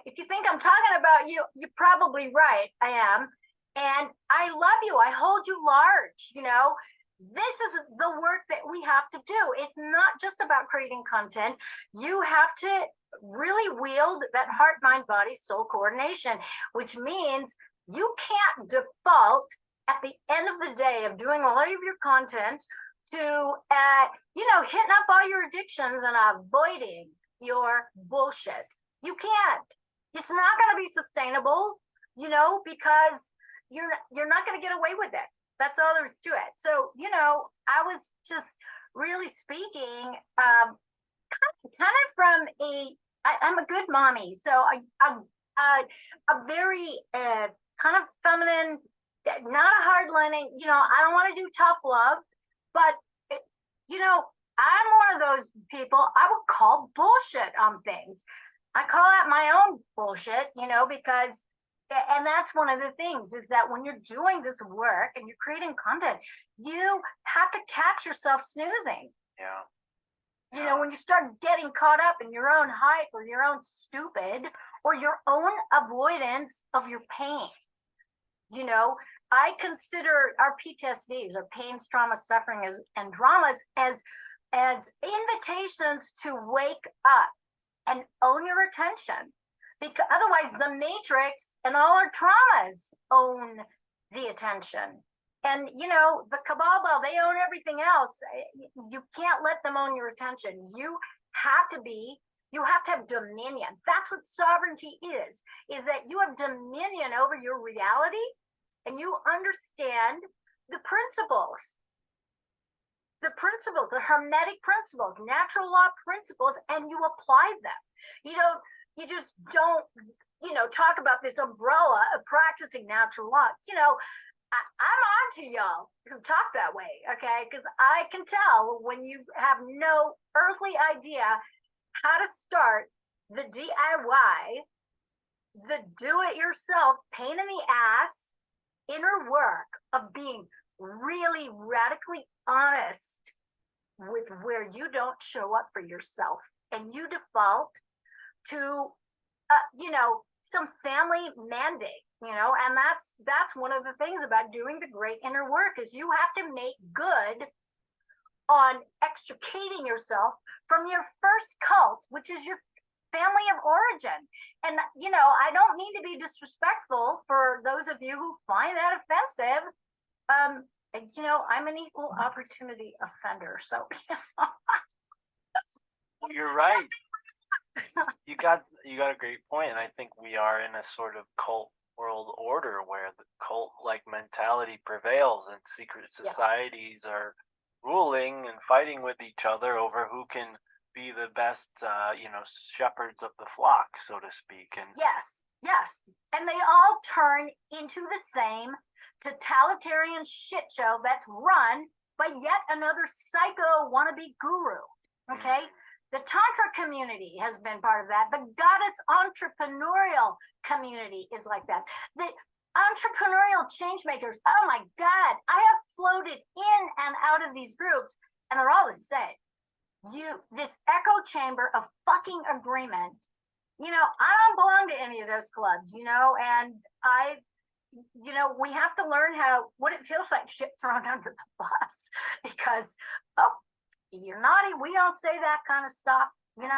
if you think I'm talking about you, you're probably right. I am. And I love you. I hold you large. This is the work that we have to do. It's not just about creating content. You have to really wield that heart, mind, body, soul coordination, which means you can't default at the end of the day of doing all of your content to, hitting up all your addictions and avoiding your bullshit. You can't. It's not going to be sustainable, because you're not going to get away with it. That's all there is to it. So, I was just really speaking kind of from I'm a good mommy. So I'm a very kind of feminine, not a hard lining, I don't want to do tough love, but, I'm one of those people, I will call bullshit on things. I call out my own bullshit, because, and that's one of the things, is that when you're doing this work and you're creating content, you have to catch yourself snoozing. Yeah. When you start getting caught up in your own hype or your own stupid or your own avoidance of your pain. I consider our PTSDs, or pains, trauma, suffering, and dramas, as invitations to wake up and own your attention, because otherwise the matrix and all our traumas own the attention. And the cabal, they own everything else. You can't let them own your attention. You have to have dominion. That's what sovereignty is that you have dominion over your reality, and you understand the principles, the hermetic principles, natural law principles, and you apply them. You just don't, talk about this umbrella of practicing natural law. I'm on to y'all who talk that way, okay? Because I can tell when you have no earthly idea how to start the DIY the do-it-yourself pain in the ass inner work of being really radically honest with where you don't show up for yourself and you default to some family mandate, and that's one of the things about doing the great inner work is you have to make good on extricating yourself from your first cult, which is your family of origin. And I don't mean to be disrespectful for those of you who find that offensive. I'm an equal opportunity offender, so You're right. You got a great point, and I think we are in a sort of cult world order where the cult-like mentality prevails, and secret societies are ruling and fighting with each other over who can be the best, shepherds of the flock, so to speak. And yes, and they all turn into the same totalitarian shit show that's run by yet another psycho wannabe guru. Okay. The Tantra community has been part of that. The goddess entrepreneurial community is like that. The entrepreneurial change makers, oh my God, I have floated in and out of these groups, and they're all the same. This echo chamber of fucking agreement. I don't belong to any of those clubs, and we have to learn what it feels like to get thrown under the bus because, you're naughty. We don't say that kind of stuff. We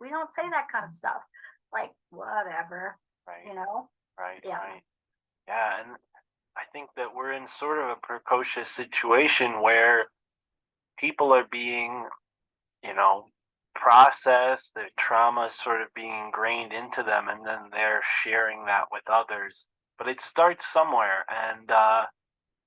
don't say that kind of stuff. Like, whatever. Right. Right. Yeah, and I think that we're in sort of a precocious situation where people are being, processed, their trauma is sort of being ingrained into them, and then they're sharing that with others. But it starts somewhere, and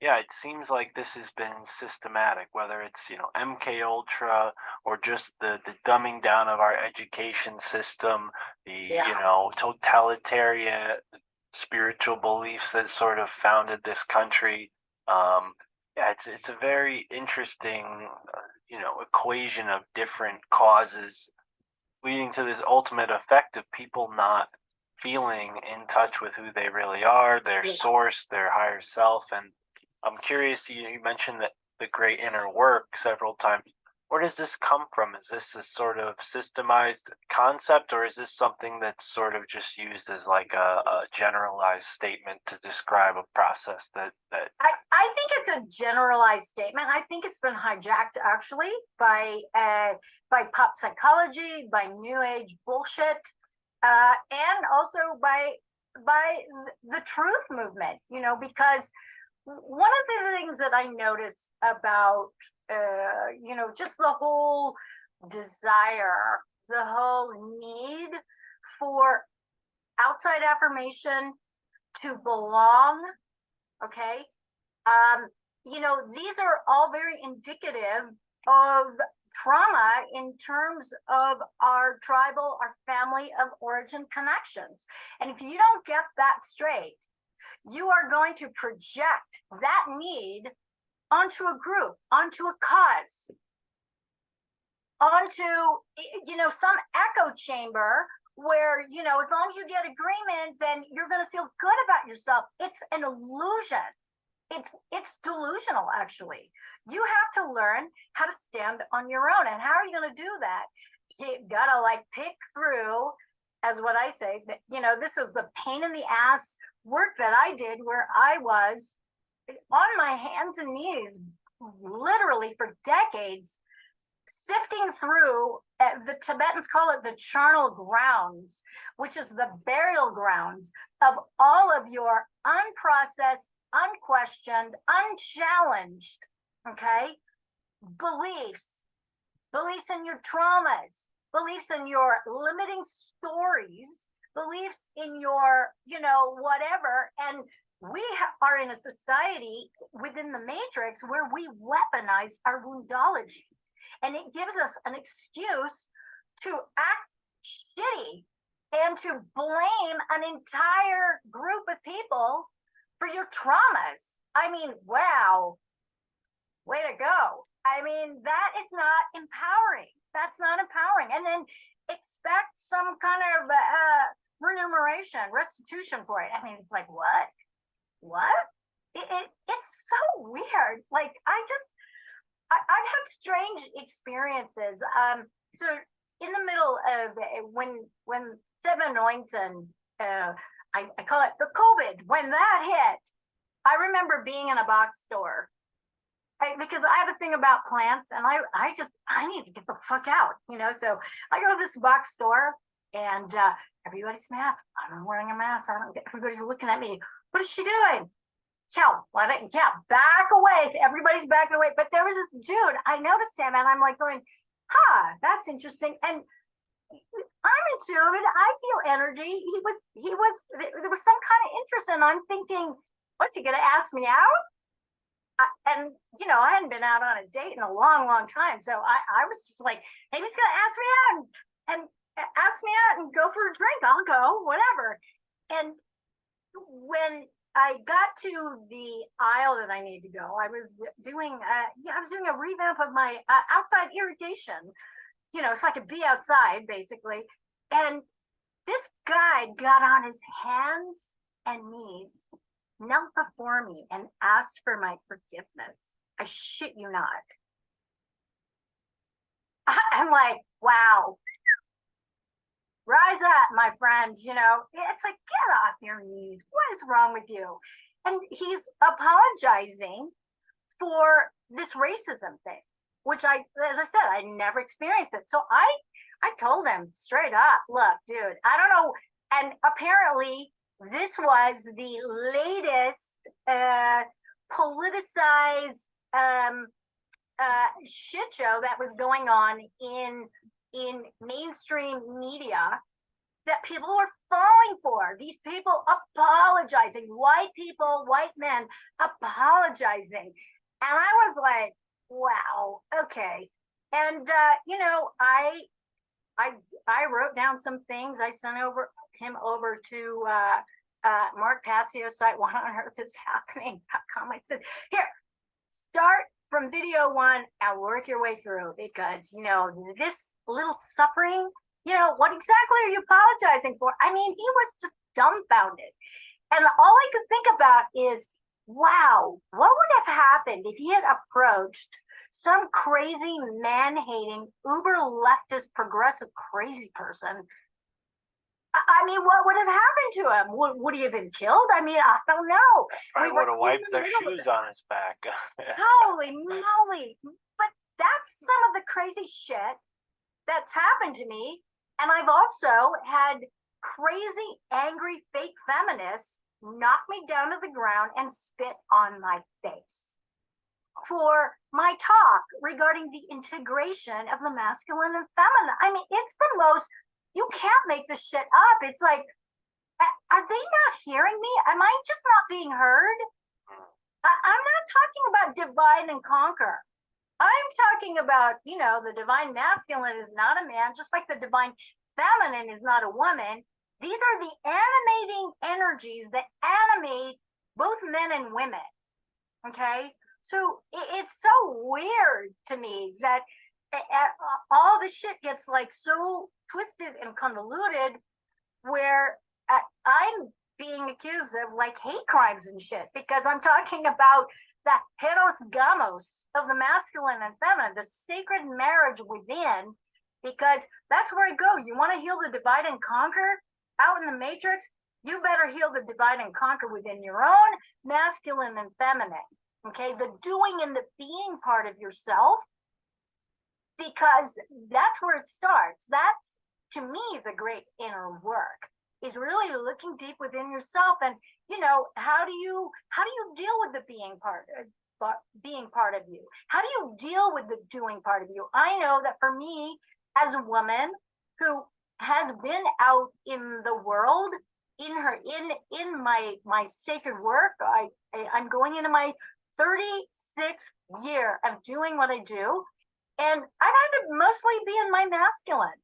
it seems like this has been systematic, whether it's, MK Ultra or just the dumbing down of our education system, the, totalitarian spiritual beliefs that sort of founded this country. It's a very interesting, equation of different causes leading to this ultimate effect of people not feeling in touch with who they really are, their source, their higher self. And I'm curious, you mentioned that the great inner work several times. Where does this come from? Is this a sort of systemized concept, or is this something that's sort of just used as like a generalized statement to describe a process that I think it's a generalized statement. I think it's been hijacked actually by pop psychology, by new age bullshit, and also by the truth movement, because one of the things that I notice about, just the whole desire, the whole need for outside affirmation to belong, okay? These are all very indicative of trauma in terms of our tribal, our family of origin connections. And if you don't get that straight, you are going to project that need onto a group, onto a cause, onto, some echo chamber where, as long as you get agreement, then you're going to feel good about yourself. It's an illusion. It's delusional, actually. You have to learn how to stand on your own. And how are you going to do that? You got to pick through, as what I say, that, this is the pain in the ass work that I did where I was on my hands and knees, literally for decades, sifting through, the Tibetans call it the charnel grounds, which is the burial grounds of all of your unprocessed, unquestioned, unchallenged, beliefs in your traumas, beliefs in your limiting stories, beliefs in your, whatever. And we are in a society within the matrix where we weaponize our woundology. And it gives us an excuse to act shitty and to blame an entire group of people for your traumas. I mean, wow, way to go. I mean, that is not empowering. That's not empowering. And then expect some kind of restitution for it. I mean, it's like, what? It's so weird. Like, I've had strange experiences. So in the middle of when Seven Oington, I call it the COVID, when that hit, I remember being in a box store. Because I have a thing about plants, and I need to get the fuck out, So I go to this box store, and everybody's masked. I'm wearing a mask. Everybody's looking at me. What is she doing? Back away. Everybody's backing away. But there was this dude. I noticed him, and I'm like going, that's interesting. And I'm intuitive. I feel energy. There was some kind of interest, and I'm thinking, what's he gonna ask me out? And I hadn't been out on a date in a long time, so I was just like, hey, he's gonna ask me out and go for a drink. I'll go, whatever. And when I got to the aisle that I needed to go, I was doing a revamp of my outside irrigation, so I could be outside basically. And this guy got on his hands and knees, knelt before me, and asked for my forgiveness. I shit you not. I'm like, wow. Rise up, my friend. It's like, get off your knees. What is wrong with you? And he's apologizing for this racism thing, which as I said, I never experienced it. So I told him straight up, look, dude, I don't know. And apparently this was the latest politicized shit show that was going on in mainstream media that people were falling for. These people apologizing, white people, white men apologizing. And I was like, wow, okay. And I wrote down some things. I sent him over to Mark Passio's site, What on Earth is Happening.com. I said, here, start from video 1 and work your way through, because this little suffering, what exactly are you apologizing for? I mean, he was just dumbfounded. And all I could think about is, wow, what would have happened if he had approached some crazy, man-hating, uber leftist, progressive, crazy person? I mean, what would have happened to him? Would he have been killed? I mean, I don't know. I would have wiped their shoes on his back. Holy moly. But that's some of the crazy shit that's happened to me. And I've also had crazy, angry, fake feminists knock me down to the ground and spit on my face for my talk regarding the integration of the masculine and feminine. I mean, it's the most, you can't make this shit up. It's like, are they not hearing me? Am I just not being heard? I'm not talking about divide and conquer. I'm talking about, the divine masculine is not a man, just like the divine feminine is not a woman. These are the animating energies that animate both men and women. Okay? So it's so weird to me that all the shit gets like so twisted and convoluted, where I'm being accused of like hate crimes and shit, because I'm talking about the heros gamos of the masculine and feminine, the sacred marriage within, because that's where I go. You want to heal the divide and conquer out in the matrix? You better heal the divide and conquer within your own masculine and feminine. Okay, the doing and the being part of yourself, because that's where it starts. That's, to me, the great inner work, is really looking deep within yourself. And how do you deal with the being part of you? How do you deal with the doing part of you? I know that for me, as a woman who has been out in the world, in my sacred work, I'm going into my 36th year of doing what I do, and I've had to mostly be in my masculine.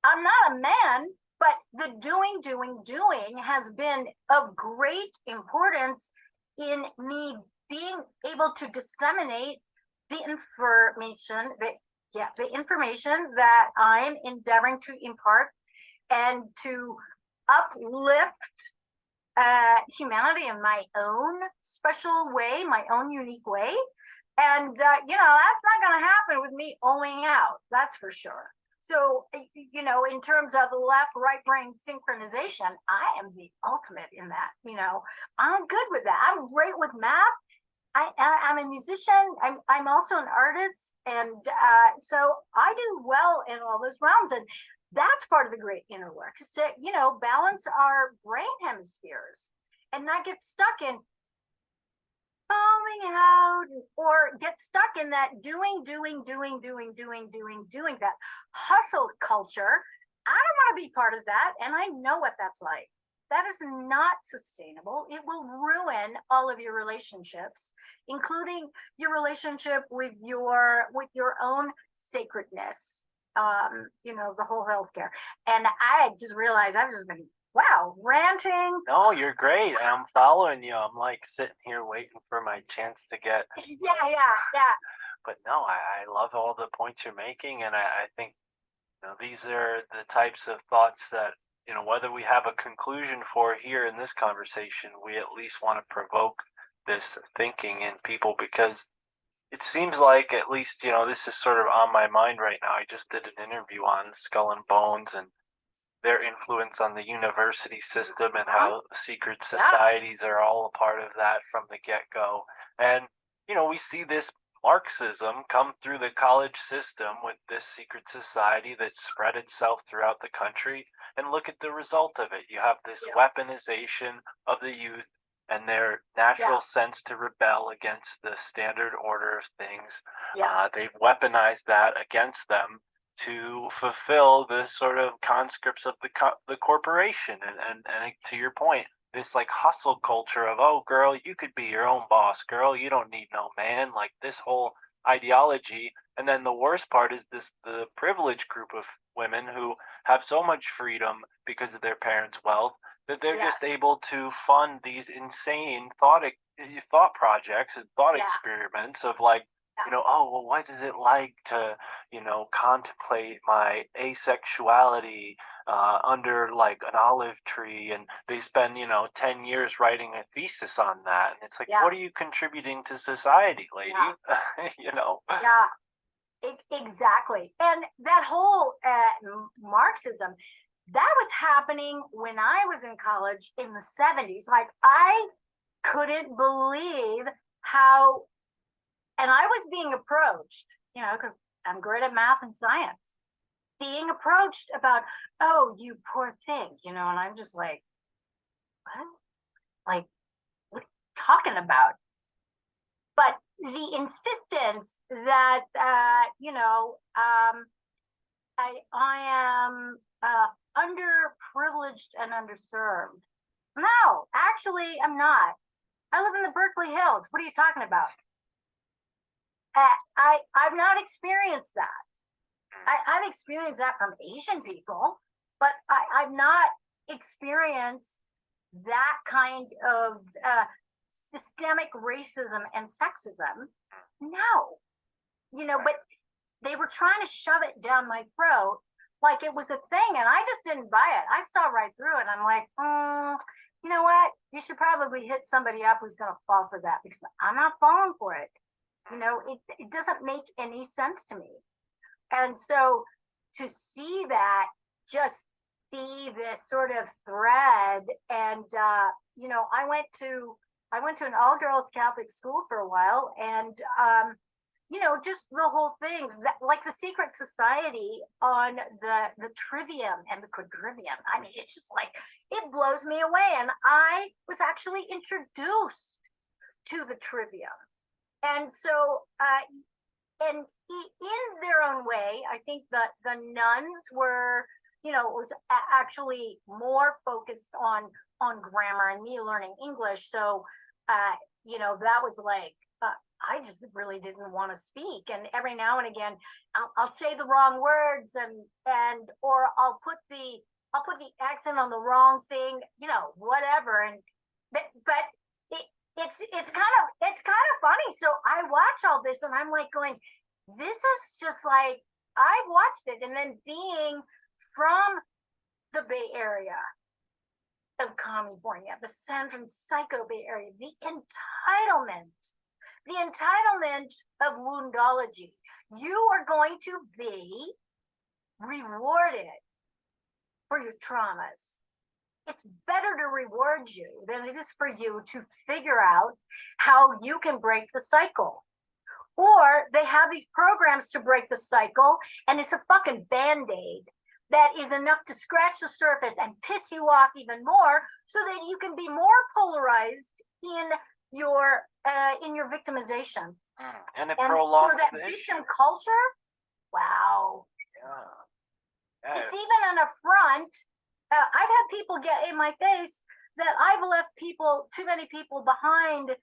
I'm not a man, but the doing has been of great importance in me being able to disseminate the information, the Yeah, the information that I'm endeavoring to impart and to uplift humanity in my own special way, my own unique way. And, that's not going to happen with me owing out. That's for sure. So, in terms of left, right brain synchronization, I am the ultimate in that. I'm good with that. I'm great with math. I'm a musician. I'm also an artist, and so I do well in all those realms. And that's part of the great inner work, is to balance our brain hemispheres and not get stuck in falling out or get stuck in that doing that hustle culture. I don't want to be part of that, and I know what that's like. That is not sustainable. It will ruin all of your relationships, including your relationship with your own sacredness. The whole healthcare. And I just realized I've just been ranting. No, you're great. I'm following you. I'm like sitting here waiting for my chance to get. Yeah. But no, I love all the points you're making, and I think these are the types of thoughts that whether we have a conclusion for here in this conversation, we at least want to provoke this thinking in people, because it seems like, at least this is sort of on my mind right now. I just did an interview on Skull and Bones and their influence on the university system, and how secret societies are all a part of that from the get-go. And we see this Marxism come through the college system with this secret society that spread itself throughout the country. And look at the result of it. You have this weaponization of the youth and their natural sense to rebel against the standard order of things. They've weaponized that against them to fulfill the sort of conscripts of the corporation. And to your point, this like hustle culture of, oh girl, you could be your own boss, girl, you don't need no man, like this whole ideology. And then the worst part is the privileged group of women who have so much freedom because of their parents' wealth, that they're just able to fund these insane thought projects and thought experiments of like, oh, well, what is it like to, contemplate my asexuality under like an olive tree? And they spend, 10 years writing a thesis on that. And it's like, what are you contributing to society, lady? Exactly. And that whole Marxism, that was happening when I was in college in the 70s. Like, I couldn't believe how, and I was being approached, because I'm great at math and science, being approached about, oh, you poor thing, and I'm just like, what? Like, what are you talking about? But the insistence that, I am underprivileged and underserved. No, actually, I'm not. I live in the Berkeley Hills. What are you talking about? I've not experienced that. I've experienced that from Asian people, but I've not experienced that kind of systemic racism and sexism. No, but they were trying to shove it down my throat like it was a thing, and I just didn't buy it. I saw right through it. I'm like, you know what? You should probably hit somebody up who's going to fall for that, because I'm not falling for it. It doesn't make any sense to me. And so to see that just be this sort of thread, and I went to an all-girls Catholic school for a while, and just the whole thing, like the secret society on the trivium and the quadrivium. I mean, it's just like, it blows me away. And I was actually introduced to the trivium. And so, and in their own way, I think that the nuns were, it was actually more focused on grammar and me learning English. So, that was like, I just really didn't want to speak. And every now and again, I'll say the wrong words, or I'll put the accent on the wrong thing, whatever. And but it's kind of funny. So I watch all this, and I'm like going, this is just like, I've watched it, and then being from the Bay Area of California, the San Francisco Bay Area, the entitlement of woundology. You are going to be rewarded for your traumas. It's better to reward you than it is for you to figure out how you can break the cycle. Or they have these programs to break the cycle, and it's a fucking Band-Aid that is enough to scratch the surface and piss you off even more, so that you can be more polarized in your victimization. And it prolongs so that the victim issue. culture, wow. Yeah. It's even an affront. I've had people get in my face that I've left too many people behind,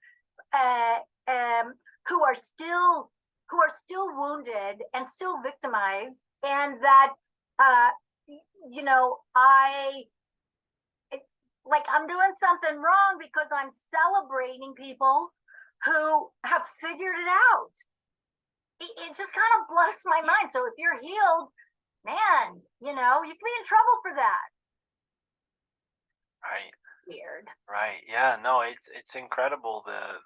who are still wounded and still victimized, and that I'm doing something wrong because I'm celebrating people who have figured it out. It just kind of blows my mind. So if you're healed, man, you can be in trouble for that. Right. Weird. Right. Yeah. No, it's incredible the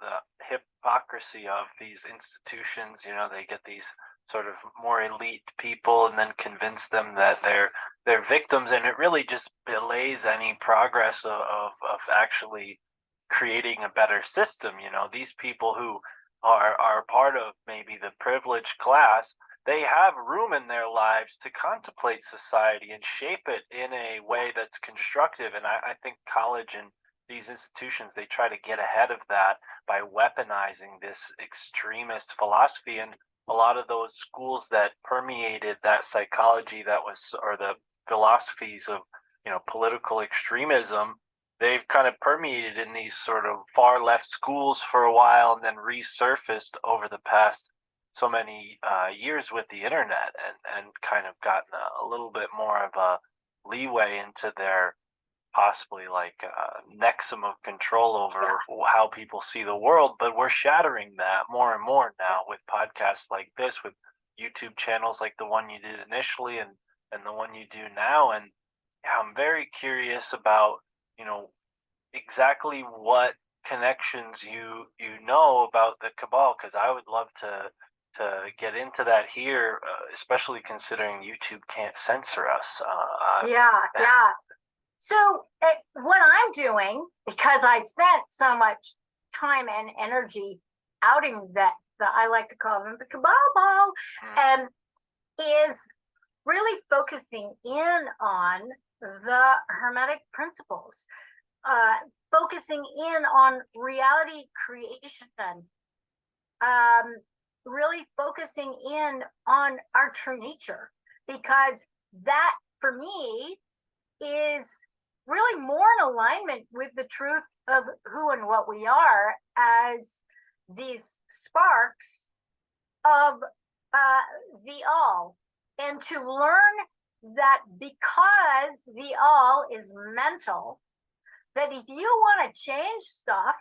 hypocrisy of these institutions. They get these sort of more elite people and then convince them that they're victims, and it really just delays any progress of actually creating a better system. These people who are part of maybe the privileged class, they have room in their lives to contemplate society and shape it in a way that's constructive. And I think college and these institutions, they try to get ahead of that by weaponizing this extremist philosophy. And a lot of those schools that permeated that psychology or the philosophies of, political extremism, they've kind of permeated in these sort of far left schools for a while, and then resurfaced over the past so many years with the internet, and kind of gotten a little bit more of a leeway into their possibly nexum of control over how people see the world. But we're shattering that more and more now with podcasts like this, with YouTube channels like the one you did initially and the one you do now. And yeah, I'm very curious about exactly what connections you know about the cabal, because I would love to get into that here, especially considering YouTube can't censor us. Yeah. So what I'm doing, because I spent so much time and energy outing that I like to call them the cabal ball, is really focusing in on the Hermetic principles, focusing in on reality creation, really focusing in on our true nature, because that for me is really more in alignment with the truth of who and what we are as these sparks of the all, and to learn that because the all is mental, that if you want to change stuff,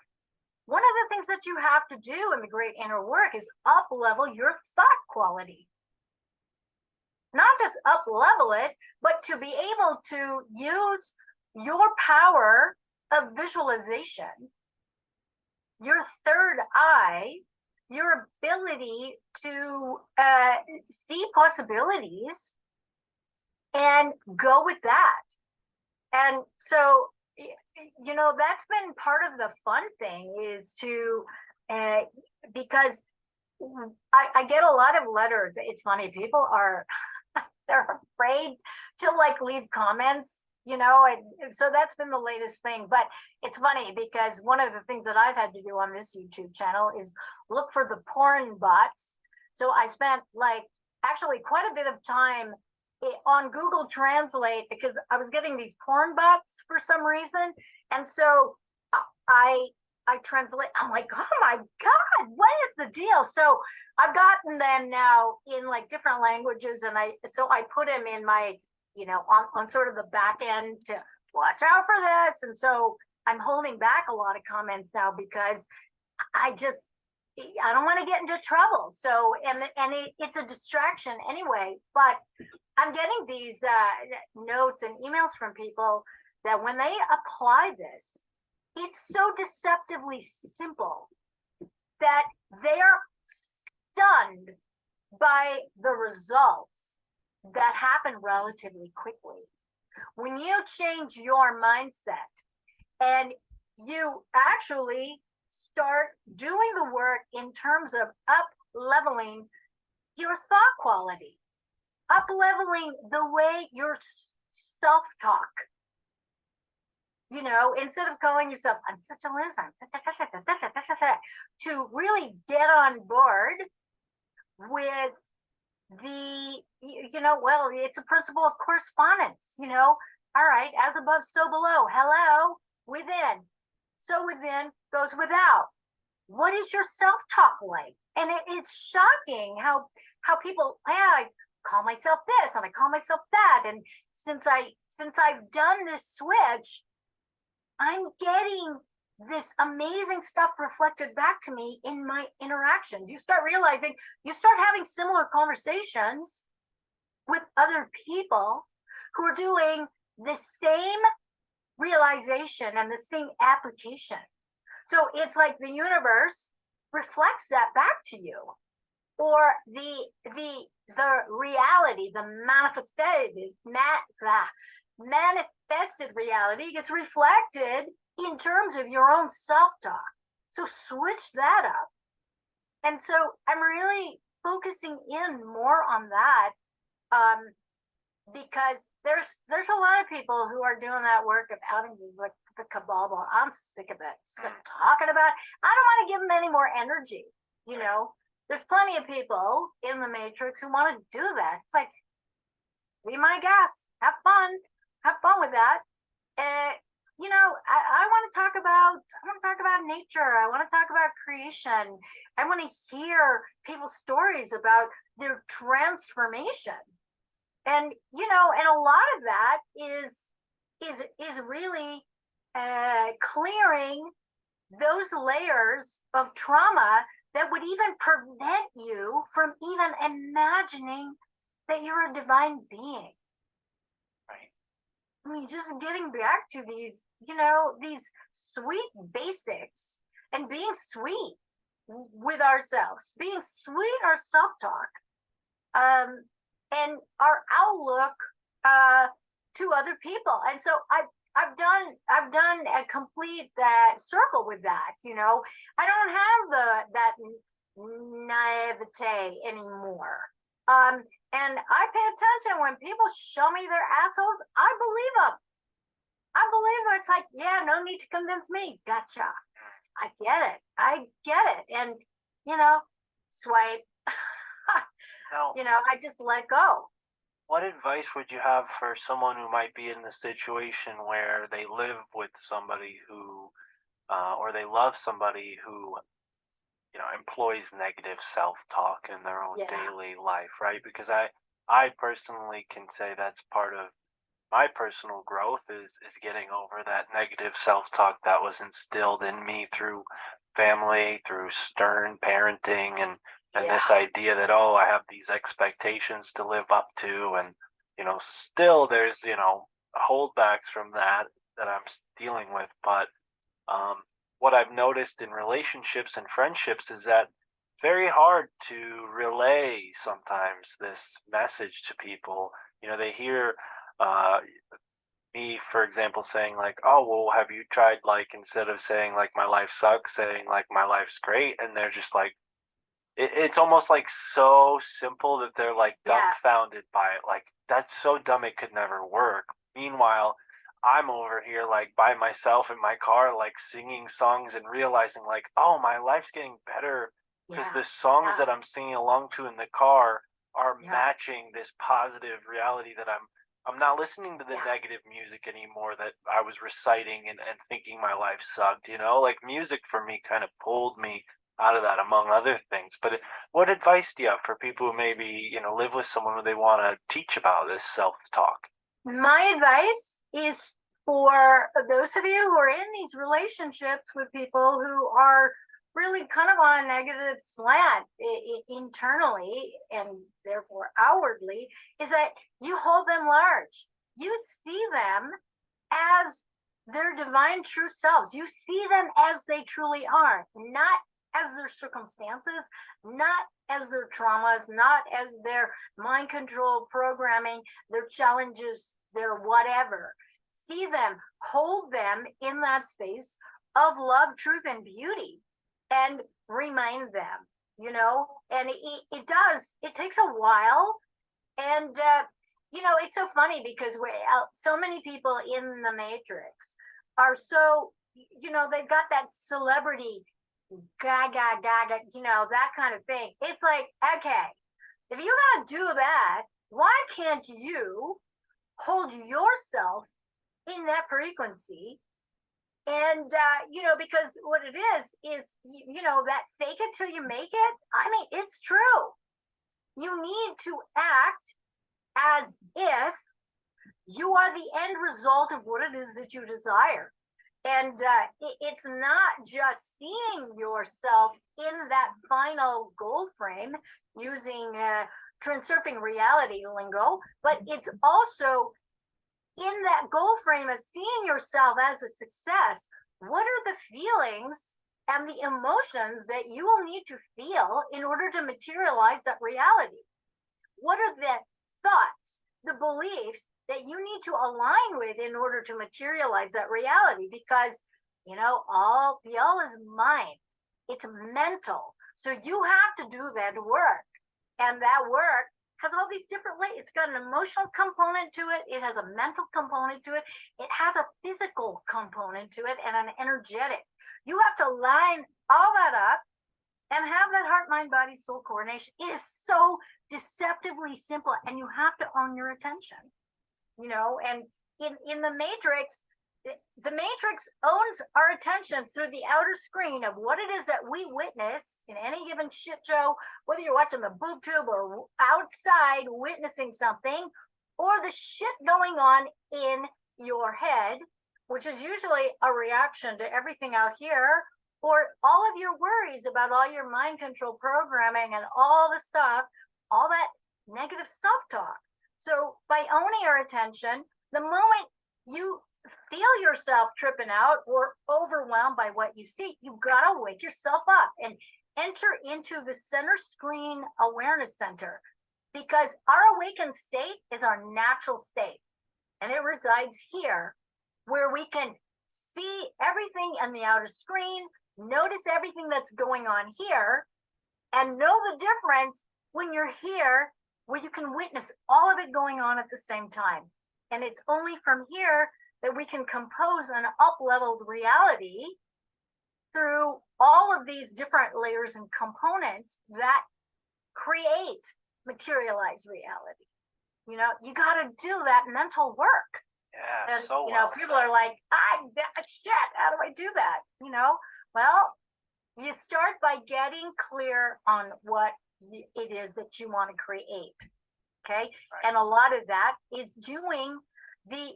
one of the things that you have to do in the great inner work is up level your thought quality. Not just up level it, but to be able to use your power of visualization, your third eye, your ability to see possibilities and go with that. And so, that's been part of the fun thing, is to, because I get a lot of letters. It's funny, people are, they're afraid to leave comments, and so that's been the latest thing. But it's funny because one of the things that I've had to do on this YouTube channel is look for the porn bots. So I spent actually quite a bit of time on Google Translate, because I was getting these porn bots for some reason. And so I translate, I'm like, oh my God, what is the deal? So I've gotten them now in different languages, and I put them in my, on sort of the back end to watch out for this. And so I'm holding back a lot of comments now, because I just, I don't want to get into trouble. So, it's a distraction anyway. But I'm getting these notes and emails from people that when they apply this, it's so deceptively simple that they're stunned by the results that happen relatively quickly. When you change your mindset and you actually start doing the work in terms of up leveling your thought quality, up leveling the way your self-talk, instead of calling yourself, I'm such a loser, to really get on board with it's a principle of correspondence, all right, as above, so below, hello, within, so within goes without. What is your self-talk like? And it's shocking how people, I call myself this and I call myself that. And since I've done this switch, I'm getting this amazing stuff reflected back to me in my interactions. You start realizing, you start having similar conversations with other people who are doing the same realization and the same application. So it's like the universe reflects that back to you, or the reality, the manifested reality gets reflected in terms of your own self-talk. So switch that up. And so I'm really focusing in more on that, because there's a lot of people who are doing that work of outing like the cabal. I'm sick of it. Talking about, I don't want to give them any more energy. There's plenty of people in the matrix who want to do that. It's like, be my guest, have fun with that. I want to talk about nature. I want to talk about creation. I want to hear people's stories about their transformation. And and a lot of that is really clearing those layers of trauma that would even prevent you from even imagining that you're a divine being. Right. I mean, just getting back to these sweet basics and being sweet with ourselves, being sweet our self-talk, and our outlook to other people. And so I've done a complete circle with that. I don't have that naivete anymore. And I pay attention when people show me their assholes. I believe them. It's like, yeah, no need to convince me. Gotcha. I get it. And swipe. Now, I just let go. what advice would you have for someone who might be in the situation where they live with somebody who, or they love somebody who, employs negative self-talk in their own daily life, right? Because I personally can say that's part of my personal growth is getting over that negative self-talk that was instilled in me through family, through stern parenting, and this idea that, I have these expectations to live up to, and still there's holdbacks from that I'm dealing with. But what I've noticed in relationships and friendships is that it's very hard to relay sometimes this message to people. They hear me, for example, saying like, oh, well, have you tried, like, instead of saying like my life sucks, saying like my life's great, and they're just like, it's almost like so simple that they're like dumbfounded by it. Like, that's so dumb, it could never work. Meanwhile, I'm over here like by myself in my car, like singing songs and realizing like, oh, my life's getting better because the songs that I'm singing along to in the car are matching this positive reality that I'm not listening to the negative music anymore that I was reciting and thinking my life sucked. Like music for me kind of pulled me out of that, among other things. But what advice do you have for people who maybe live with someone who they want to teach about this self-talk? My advice is for those of you who are in these relationships with people who are really kind of on a negative slant internally and therefore outwardly, is that you hold them large. You see them as their divine true selves. You see them as they truly are, not as their circumstances, not as their traumas, not as their mind control programming, their challenges, their whatever. See them, hold them in that space of love, truth, and beauty, and remind them, you know, and it takes a while. And, you know, it's so funny because so many people in the Matrix are so, you know, they've got that celebrity gaga, gaga, you know, that kind of thing. It's like, okay, if you're going to do that, why can't you hold yourself in that frequency? And, you know, because what it is, you know, that fake it till you make it. I mean, it's true. You need to act as if you are the end result of what it is that you desire. And it's not just seeing yourself in that final gold frame using transurfing reality lingo, but it's also in that goal frame of seeing yourself as a success. What are the feelings and the emotions that you will need to feel in order to materialize that reality? What are the thoughts, the beliefs that you need to align with in order to materialize that reality? Because, you know, all is mind. It's mental. So you have to do that work. And that work has all these different layers. It's got an emotional component to it. It has a mental component to it. It has a physical component to it and an energetic. You have to line all that up and have that heart, mind, body, soul coordination. It is so deceptively simple, and you have to own your attention, you know. And in the Matrix, the Matrix owns our attention through the outer screen of what it is that we witness in any given shit show, whether you're watching the boob tube or outside witnessing something, or the shit going on in your head, which is usually a reaction to everything out here, or all of your worries about all your mind control programming and all the stuff, all that negative self-talk. So by owning your attention, the moment you feel yourself tripping out or overwhelmed by what you see, you gotta wake yourself up and enter into the center screen awareness center, because our awakened state is our natural state, and it resides here, where we can see everything in the outer screen, notice everything that's going on here, and know the difference when you're here, where you can witness all of it going on at the same time. And it's only from here that we can compose an up-leveled reality through all of these different layers and components that create materialized reality. You know, you got to do that mental work. Yeah, And, so you know, well people said. are like, shit, how do I do that? You know, well, you start by getting clear on what it is that you want to create. Okay. Right. And a lot of that is doing the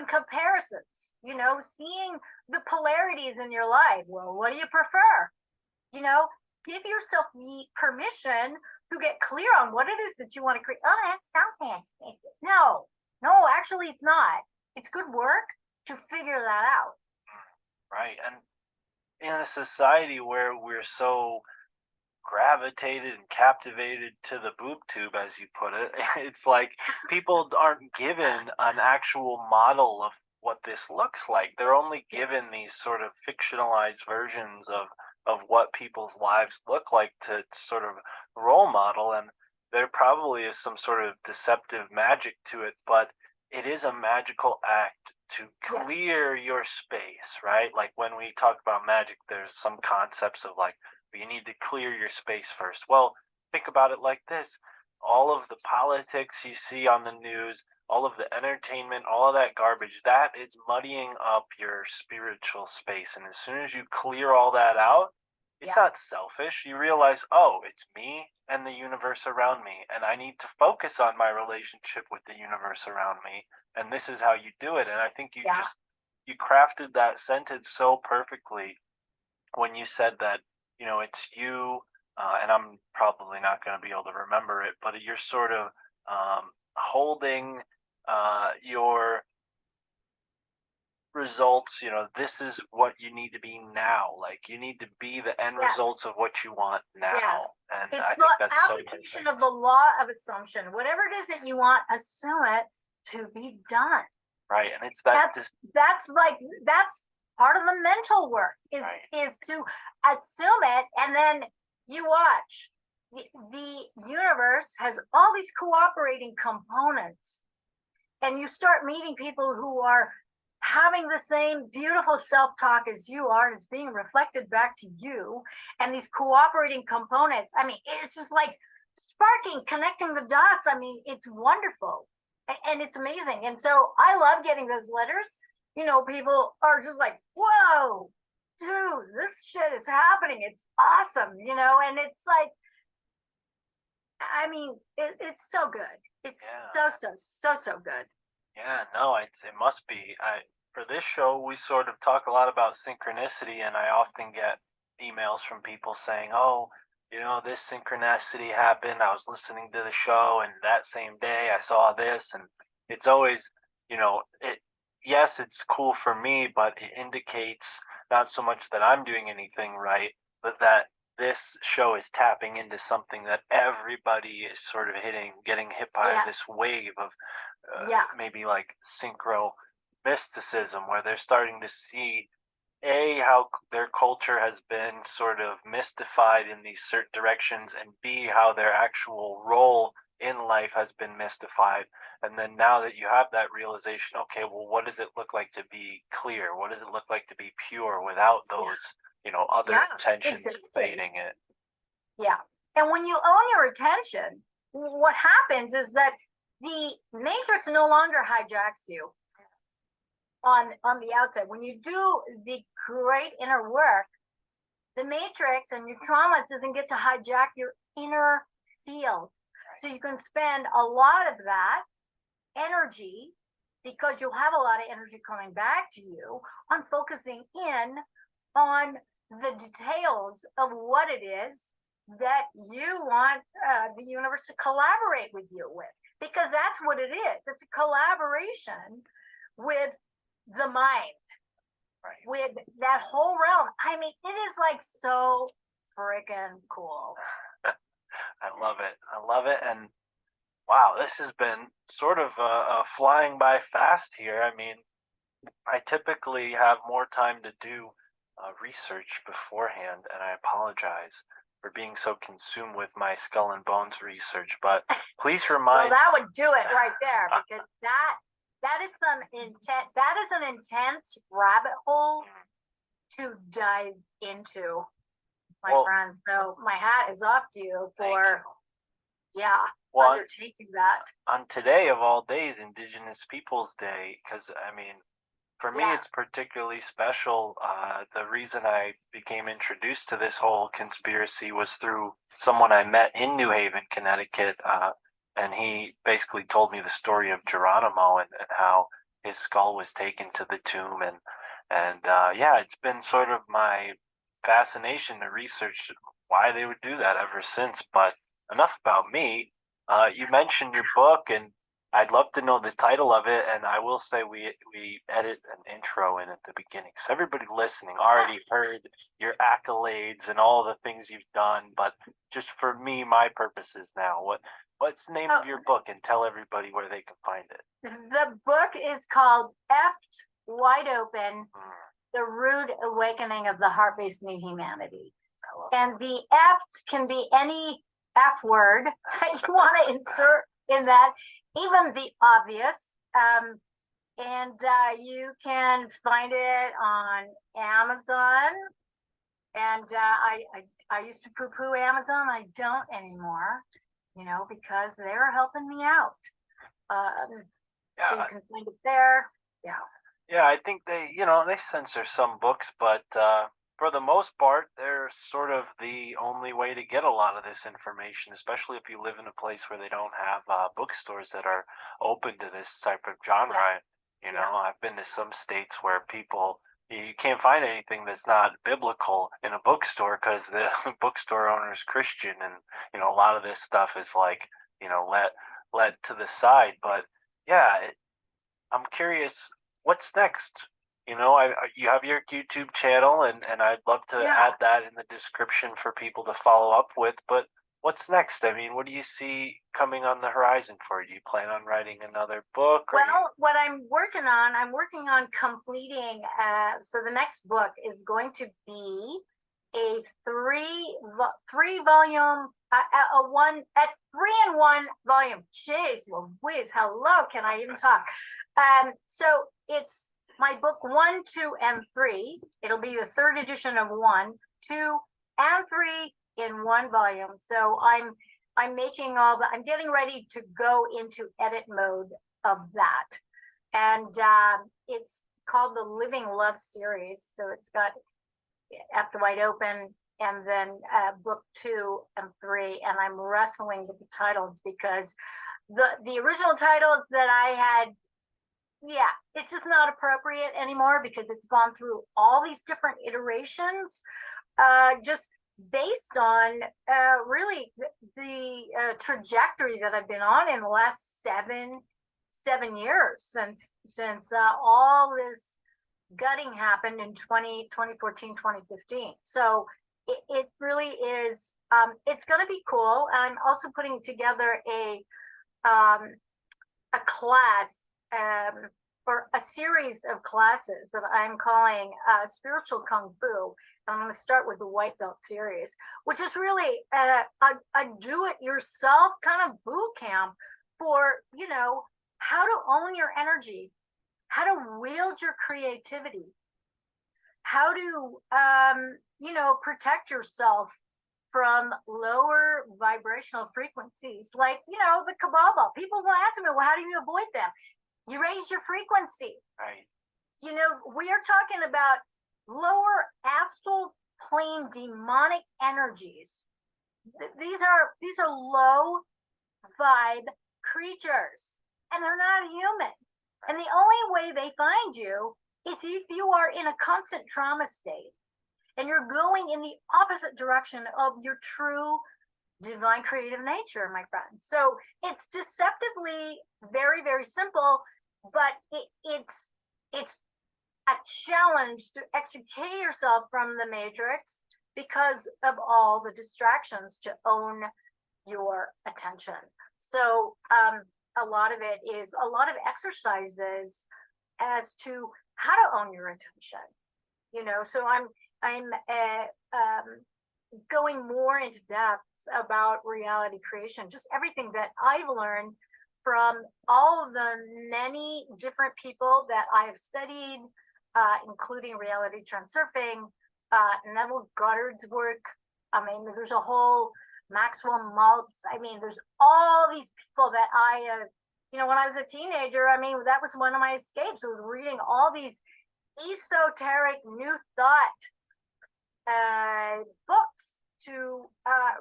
comparisons, you know, seeing the polarities in your life. Well, what do you prefer? You know, give yourself the permission to get clear on what it is that you want to create. Oh, that sounds fancy. No, actually it's not. It's good work to figure that out. Right. And in a society where we're so gravitated and captivated to the boob tube, as you put it, it's like people aren't given an actual model of what this looks like. They're only given these sort of fictionalized versions of what people's lives look like to sort of role model, and there probably is some sort of deceptive magic to it, but it is a magical act to clear your space, right? Like when we talk about magic, there's some concepts of like, you need to clear your space first. Well, think about it like this. All of the politics you see on the news, all of the entertainment, all of that garbage, that is muddying up your spiritual space. And as soon as you clear all that out, it's not selfish. You realize, oh, it's me and the universe around me, and I need to focus on my relationship with the universe around me. And this is how you do it. And I think you crafted that sentence so perfectly. when you said that, it's you, and I'm probably not going to be able to remember it, but you're sort of holding your results, this is what you need to be now. Like, you need to be the end Yes. results of what you want now. Yes. And It's I the think that's so application perfect. of the law of assumption. Whatever it is that you want, assume it to be done. Right. And it's that That's part of the mental work is to assume it, and then you watch. The universe has all these cooperating components, and you start meeting people who are having the same beautiful self-talk as you are, and it's being reflected back to you. And these cooperating components, I mean, it's just like sparking, connecting the dots. I mean, it's wonderful and it's amazing. And so I love getting those letters. People are just like, whoa, dude, this shit is happening. It's awesome, and it's like, I mean, it's so good. It's so good. Yeah, no, it must be. For this show, we sort of talk a lot about synchronicity, and I often get emails from people saying, "Oh, this synchronicity happened. I was listening to the show, and that same day I saw this." And it's always, yes, it's cool for me, but it indicates not so much that I'm doing anything right, but that this show is tapping into something that everybody is sort of getting hit by this wave of maybe like synchro mysticism, where they're starting to see how their culture has been sort of mystified in these certain directions, and B, how their actual role in life has been mystified. And then now that you have that realization, okay, well, what does it look like to be clear? What does it look like to be pure without those other intentions invading it? Yeah. And when you own your attention, what happens is that the matrix no longer hijacks you on the outside. When you do the great inner work, the matrix and your trauma doesn't get to hijack your inner field. So you can spend a lot of that energy, because you'll have a lot of energy coming back to you, on focusing in on the details of what it is that you want the universe to collaborate with you with, because that's what it is. It's a collaboration with the mind, with that whole realm. I mean, it is like so freaking cool. I love it. And wow, this has been sort of flying by fast here. I mean, I typically have more time to do research beforehand, and I apologize for being so consumed with my skull and bones research. But please remind. Well, that would do it right there, because that is some intent. That is an intense rabbit hole to dive into, my friend. So my hat is off to you for undertaking that. On today of all days, Indigenous Peoples Day, because I mean, for me, it's particularly special. The reason I became introduced to this whole conspiracy was through someone I met in New Haven, Connecticut, and he basically told me the story of Geronimo and how his skull was taken to the tomb. And it's been sort of my fascination to research why they would do that ever since. But enough about me. You mentioned your book, and I'd love to know the title of it. And I will say we edit an intro in at the beginning, so everybody listening already heard your accolades and all the things you've done. But just for me, my purposes now, what's the name of your book, and tell everybody where they can find it. The book is called F'd Wide Open: The Rude Awakening of the Heart-Based New Humanity. And the F's can be any F word that you want to insert in that, even the obvious. And you can find it on Amazon. And I used to poo-poo Amazon. I don't anymore, because they're helping me out. So you can find it there. Yeah, I think they censor some books, but for the most part, they're sort of the only way to get a lot of this information, especially if you live in a place where they don't have bookstores that are open to this type of genre. I've been to some states where people, You can't find anything that's not biblical in a bookstore because the bookstore owner is Christian, and a lot of this stuff is like let to the side. But yeah, I'm curious, what's next? You have your YouTube channel, and I'd love to add that in the description for people to follow up with. But what's next? I mean, what do you see coming on the horizon for you? Do you plan on writing another book? Well, what I'm working on completing. So the next book is going to be a three volume, a 3-in-1 volume. Jeez Louise, hello, can I even talk? So it's my book 1, 2, and 3. It'll be the third edition of 1, 2, and 3 in one volume. So I'm making I'm getting ready to go into edit mode of that. And it's called the Living Love series. So it's got After Wide Open, and then book 2 and 3. And I'm wrestling with the titles because the original titles that I had, it's just not appropriate anymore because it's gone through all these different iterations, just based on really the trajectory that I've been on in the last seven years since all this gutting happened in 2014, 2015. So it really is, it's going to be cool. I'm also putting together a class, or a series of classes that I'm calling Spiritual Kung Fu. I'm going to start with the White Belt series, which is really a do-it-yourself kind of boot camp for, how to own your energy, how to wield your creativity, how to, protect yourself from lower vibrational frequencies, like, the Kabbalah. People will ask me, well, how do you avoid them? You raise your frequency. Right. We are talking about lower astral plane demonic energies. These are low vibe creatures, and they're not human. And the only way they find you is if you are in a constant trauma state and you're going in the opposite direction of your true divine creative nature, my friend. So it's deceptively very, very simple, but it's a challenge to extricate yourself from the matrix because of all the distractions to own your attention. So a lot of it is a lot of exercises as to how to own your attention. So I'm going more into depth about reality creation, just everything that I've learned from all of the many different people that I have studied, including reality transurfing, Neville Goddard's work. I mean, there's a whole Maxwell Maltz. I mean, there's all these people that I when I was a teenager, I mean, that was one of my escapes. I was reading all these esoteric new thought books to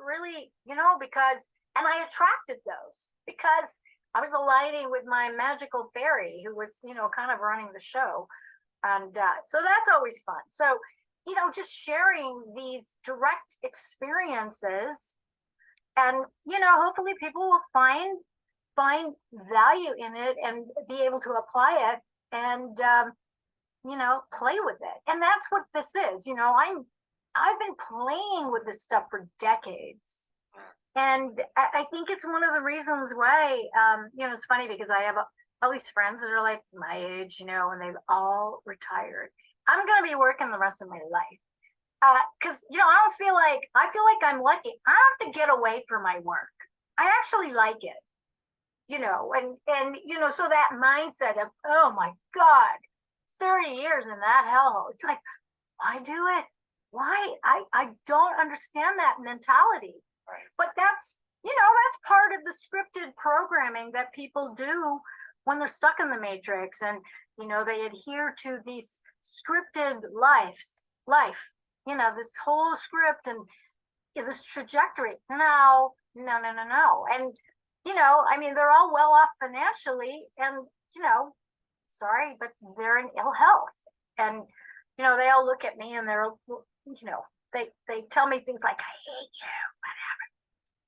really, and I attracted those because I was aligning with my magical fairy who was, kind of running the show. And so that's always fun. So, just sharing these direct experiences, and, hopefully people will find value in it and be able to apply it and, play with it. And that's what this is. I've been playing with this stuff for decades. And I think it's one of the reasons why, it's funny because I have all these friends that are like my age, and they've all retired. I'm going to be working the rest of my life. Because, I feel like I'm lucky. I don't have to get away from my work. I actually like it, and so that mindset of, oh my God, 30 years in that hellhole. It's like, why do it? Why? I don't understand that mentality. Right. But that's part of the scripted programming that people do when they're stuck in the matrix, and they adhere to these scripted life, this whole script and this trajectory. No. And I mean, they're all well off financially, and sorry, but they're in ill health. And you know, they all look at me and they're, you know, they tell me things like, I hate you, whatever.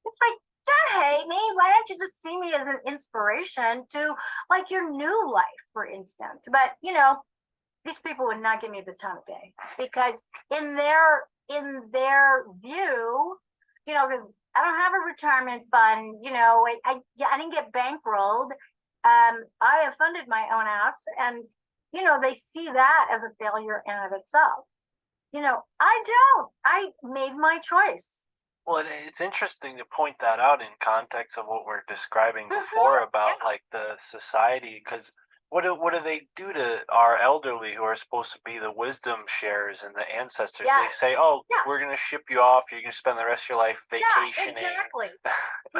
It's like, don't hate me. Why don't you just see me as an inspiration to like your new life, for instance? But, you know, these people would not give me the time of day because in their view, you know, because I don't have a retirement fund, you know, I didn't get bankrolled. I have funded my own ass, and you know, they see that as a failure in and of itself. You know, I don't. I made my choice. Well, it's interesting to point that out in context of what we're describing before about like the society, because what do they do to our elderly who are supposed to be the wisdom sharers and the ancestors? They say, "Oh, we're going to ship you off. You're going to spend the rest of your life vacationing." Yeah, exactly.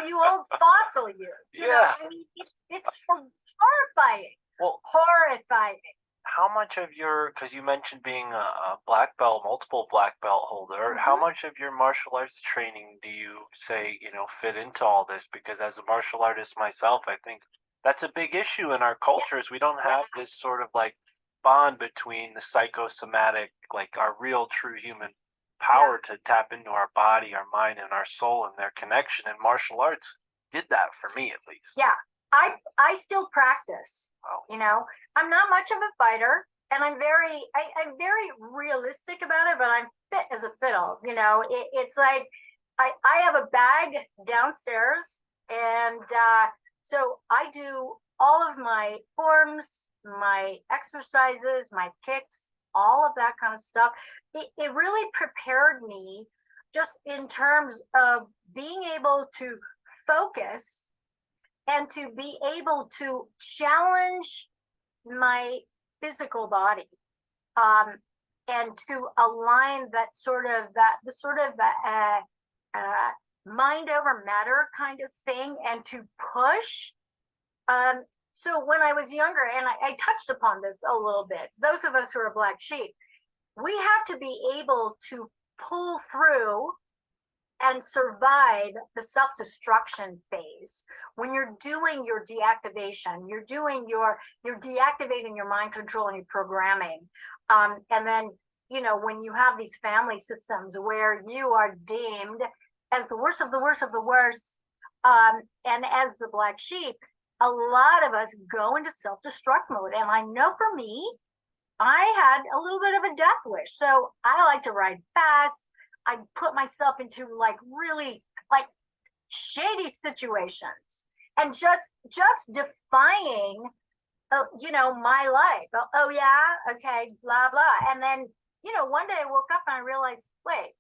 You old fossil you. You know, I mean, it's horrifying. Well, horrifying. How much of your, because you mentioned being a black belt, multiple black belt holder, how much of your martial arts training do you say, you know, fit into all this? Because as a martial artist myself, I think that's a big issue in our cultures. We don't have this sort of like bond between the psychosomatic, like our real true human power to tap into our body, our mind, and our soul and their connection. And martial arts did that for me, at least. Yeah. I still practice. You know, I'm not much of a fighter, and I'm very realistic about it, but I'm fit as a fiddle. You know, it's like I have a bag downstairs, and so I do all of my forms, my exercises, my kicks, all of that kind of stuff. It really prepared me just in terms of being able to focus and to be able to challenge my physical body, and to align the sort of mind over matter kind of thing, and to push. So when I was younger, and I touched upon this a little bit, those of us who are black sheep, we have to be able to pull through and survive the self-destruction phase. When you're doing your deactivation, you're deactivating your mind control and your programming. And then, you know, when you have these family systems where you are deemed as the worst of the worst of the worst, and as the black sheep, a lot of us go into self-destruct mode. And I know for me, I had a little bit of a death wish. So I like to ride fast. I put myself into like really like shady situations and just defying, you know, my life. Oh yeah, okay, blah blah. And then, you know, one day I woke up and I realized, wait,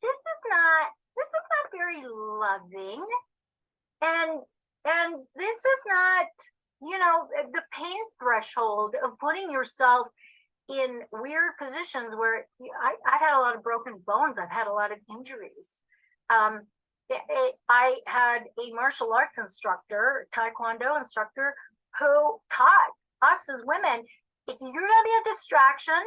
this is not very loving, and this is not, you know, the pain threshold of putting yourself in weird positions where I've had a lot of broken bones. I've had a lot of injuries. I had a martial arts instructor, Taekwondo instructor, who taught us as women, if you're going to be a distraction,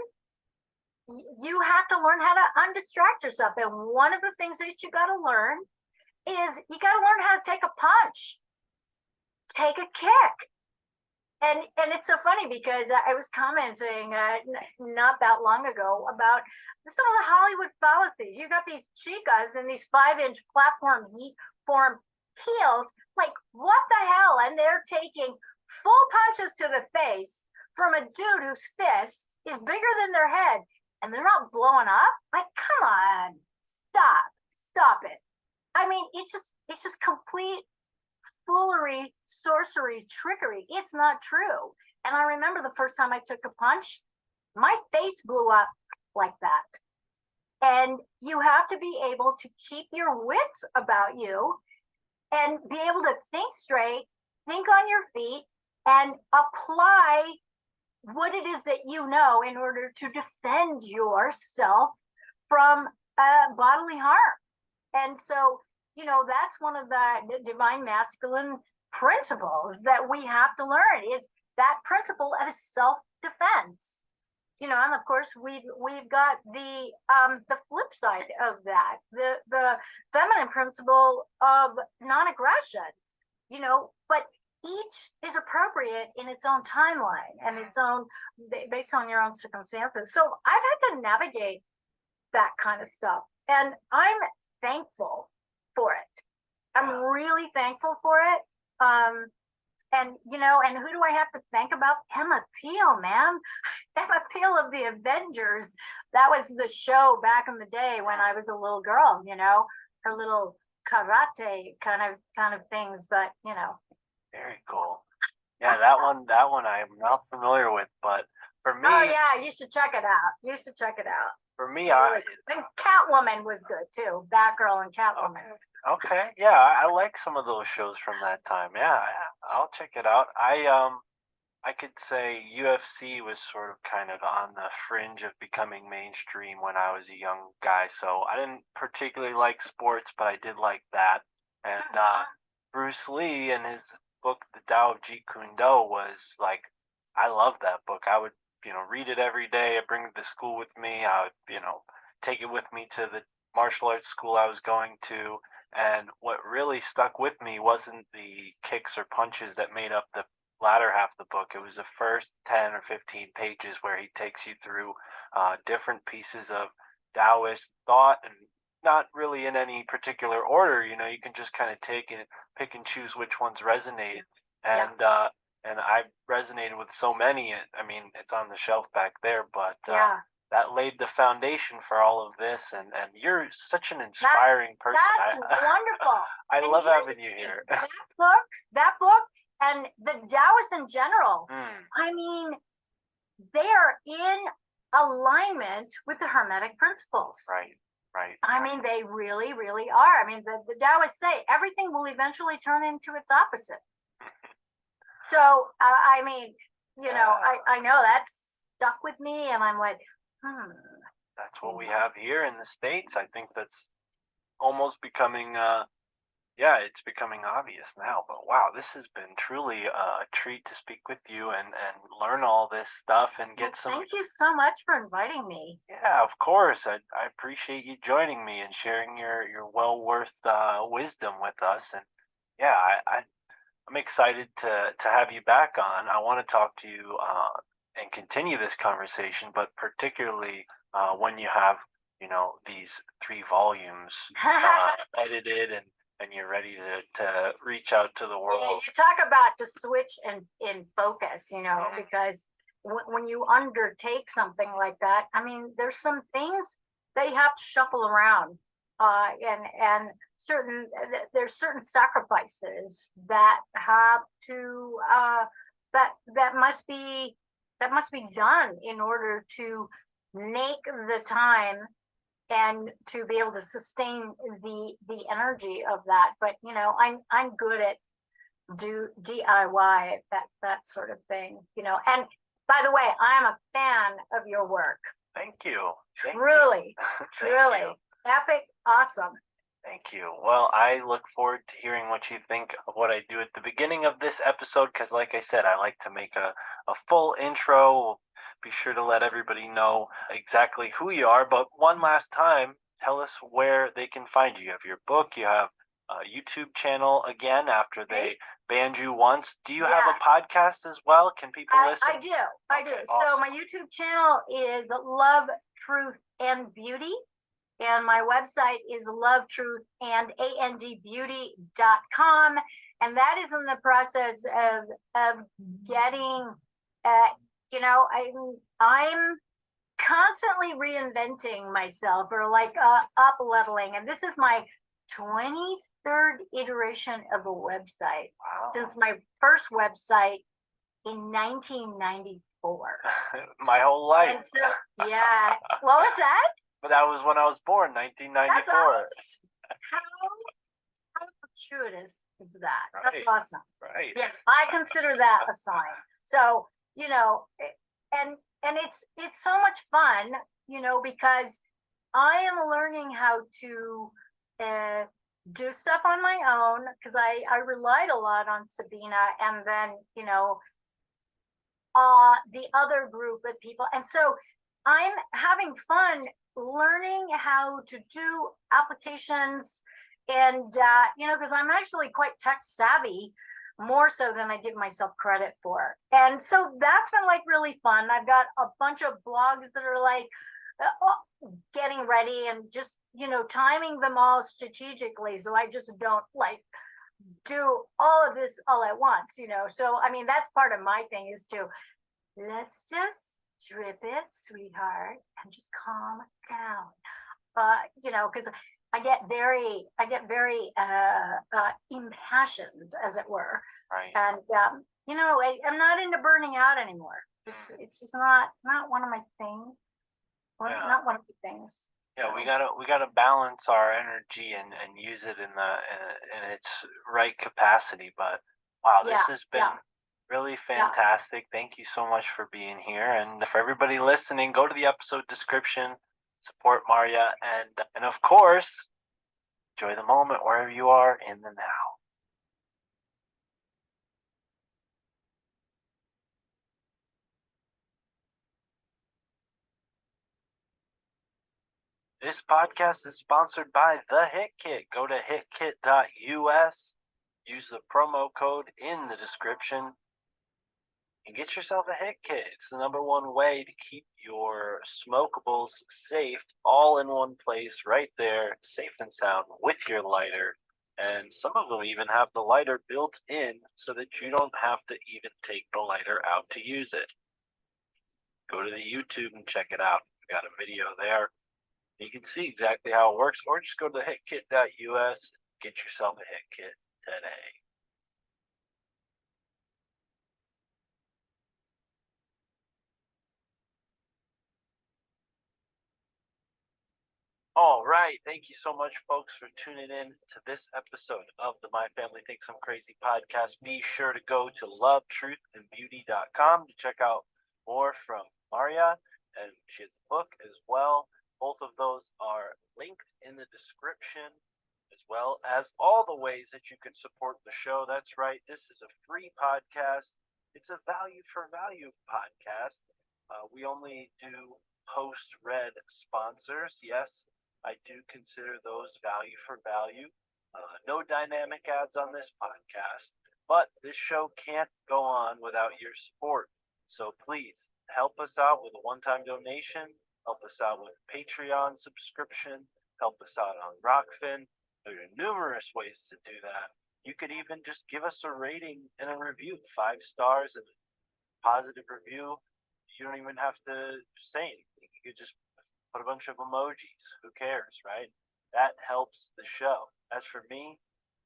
you have to learn how to undistract yourself. And one of the things that you got to learn is you got to learn how to take a punch, take a kick. And it's so funny because I was commenting not that long ago about some of the Hollywood fallacies. You got these chicas in these 5-inch platform form heels. Like, what the hell? And they're taking full punches to the face from a dude whose fist is bigger than their head, and they're not blowing up. Like, come on, stop it. I mean, it's just complete foolery, sorcery, trickery. It's not true. And I remember the first time I took a punch, my face blew up like that. And you have to be able to keep your wits about you and be able to think straight, think on your feet, and apply what it is that you know in order to defend yourself from bodily harm. And so, you know, that's one of the divine masculine principles that we have to learn, is that principle of self-defense. You know, and of course we've got the flip side of that, the feminine principle of non-aggression. You know, but each is appropriate in its own timeline and its own, based on your own circumstances. So I've had to navigate that kind of stuff, and I'm thankful for it. I'm really thankful for it. And and who do I have to thank about? Emma Peel, man. Emma Peel of the Avengers. That was the show back in the day when I was a little girl, her little karate kind of things, but Very cool. Yeah, that one I'm not familiar with, but for me, oh yeah, you should check it out. You should check it out. for me, And Catwoman was good too. Batgirl and Catwoman. okay, yeah, I like some of those shows from that time. Yeah, I'll check it out. I could say UFC was sort of kind of on the fringe of becoming mainstream when I was a young guy, so I didn't particularly like sports, but I did like that. And Bruce Lee and his book, The Tao of Jeet Kune Do, was like, I loved that book. I would, read it every day. I'd bring it to school with me. I would, take it with me to the martial arts school I was going to. And what really stuck with me wasn't the kicks or punches that made up the latter half of the book. It was the first 10 or 15 pages where he takes you through different pieces of Taoist thought, and not really in any particular order. You can just kind of pick and choose which ones resonate. And and I resonated with so many. I mean, it's on the shelf back there, but that laid the foundation for all of this. And you're such an inspiring person. That's wonderful. I love having you here. That book, and the Taoists in general. I mean, they are in alignment with the Hermetic principles. Right. I mean, they really, really are. I mean, the Taoists say everything will eventually turn into its opposite. So, I mean, I know that's stuck with me, and I'm like, That's what we have here in the States. I think that's almost becoming, it's becoming obvious now. But wow, this has been truly a treat to speak with you and learn all this stuff and get some. Thank you so much for inviting me. Yeah, of course. I appreciate you joining me and sharing your well worth wisdom with us. And yeah, I'm excited to have you back on. I want to talk to you and continue this conversation, but particularly when you have these 3 volumes edited and you're ready to reach out to the world. Yeah, you talk about to switch in focus, because when you undertake something like that, I mean, there's some things that you have to shuffle around, and there's certain sacrifices that have to that must be done in order to make the time and to be able to sustain the energy of that. But I'm good at DIY, that sort of thing, and by the way, I'm a fan of your work. Thank you. Truly You. epic, awesome. Thank you. Well, I look forward to hearing what you think of what I do at the beginning of this episode, because like I said, I like to make a full intro. We'll be sure to let everybody know exactly who you are. But one last time, tell us where they can find you. You have your book, you have a YouTube channel again after they banned you once. Do you have a podcast as well? Can people listen? I do. I do. Awesome. So my YouTube channel is Love, Truth, and Beauty. And my website is LoveTruth&Beauty.com. And that is in the process of getting, I'm constantly reinventing myself, or like up leveling. And this is my 23rd iteration of a website. Wow. Since my first website in 1994. My whole life. And so, yeah. What was that? But that was when I was born, 1994. That's awesome. How gratuitous is that? Right. That's awesome. Right. Yeah, I consider that a sign. So, and it's so much fun, because I am learning how to do stuff on my own, because I relied a lot on Sabina, and then, the other group of people. And so I'm having fun learning how to do applications, and because I'm actually quite tech savvy, more so than I give myself credit for. And so that's been like really fun. I've got a bunch of blogs that are like getting ready and just, timing them all strategically. So I just don't like do all of this all at once, So, I mean, that's part of my thing is to let's just drip it, sweetheart, and just calm down. Because I get very impassioned, as it were. Right. And I'm not into burning out anymore. It's just not one of my things. Not one of the things. Yeah, we gotta balance our energy and use it in its right capacity. But wow, this has been really fantastic. Thank you so much for being here, and for everybody listening, go to the episode description, support Marja, and of course, enjoy the moment wherever you are in the now. This podcast is sponsored by The Hit Kit. Go to hitkit.us, use the promo code in the description, and get yourself a hit kit. It's the #1 way to keep your smokables safe, all in one place, right there, safe and sound, with your lighter. And some of them even have the lighter built in so that you don't have to even take the lighter out to use it. Go to the YouTube and check it out. We got a video there. You can see exactly how it works, or just go to the hitkit.us and get yourself a hit kit today. All right. Thank you so much, folks, for tuning in to this episode of the My Family Thinks I'm Crazy podcast. Be sure to go to LoveTruth&Beauty.com to check out more from Marja, and she has a book as well. Both of those are linked in the description, as well as all the ways that you can support the show. That's right. This is a free podcast. It's a value for value podcast. We only do post-read sponsors. Yes, I do consider those value for value. No dynamic ads on this podcast, but this show can't go on without your support. So please help us out with a one-time donation. Help us out with a Patreon subscription. Help us out on Rockfin. There are numerous ways to do that. You could even just give us a rating and a review, 5 stars and a positive review. You don't even have to say anything. You could just put a bunch of emojis. Who cares, right? That helps the show. As for me,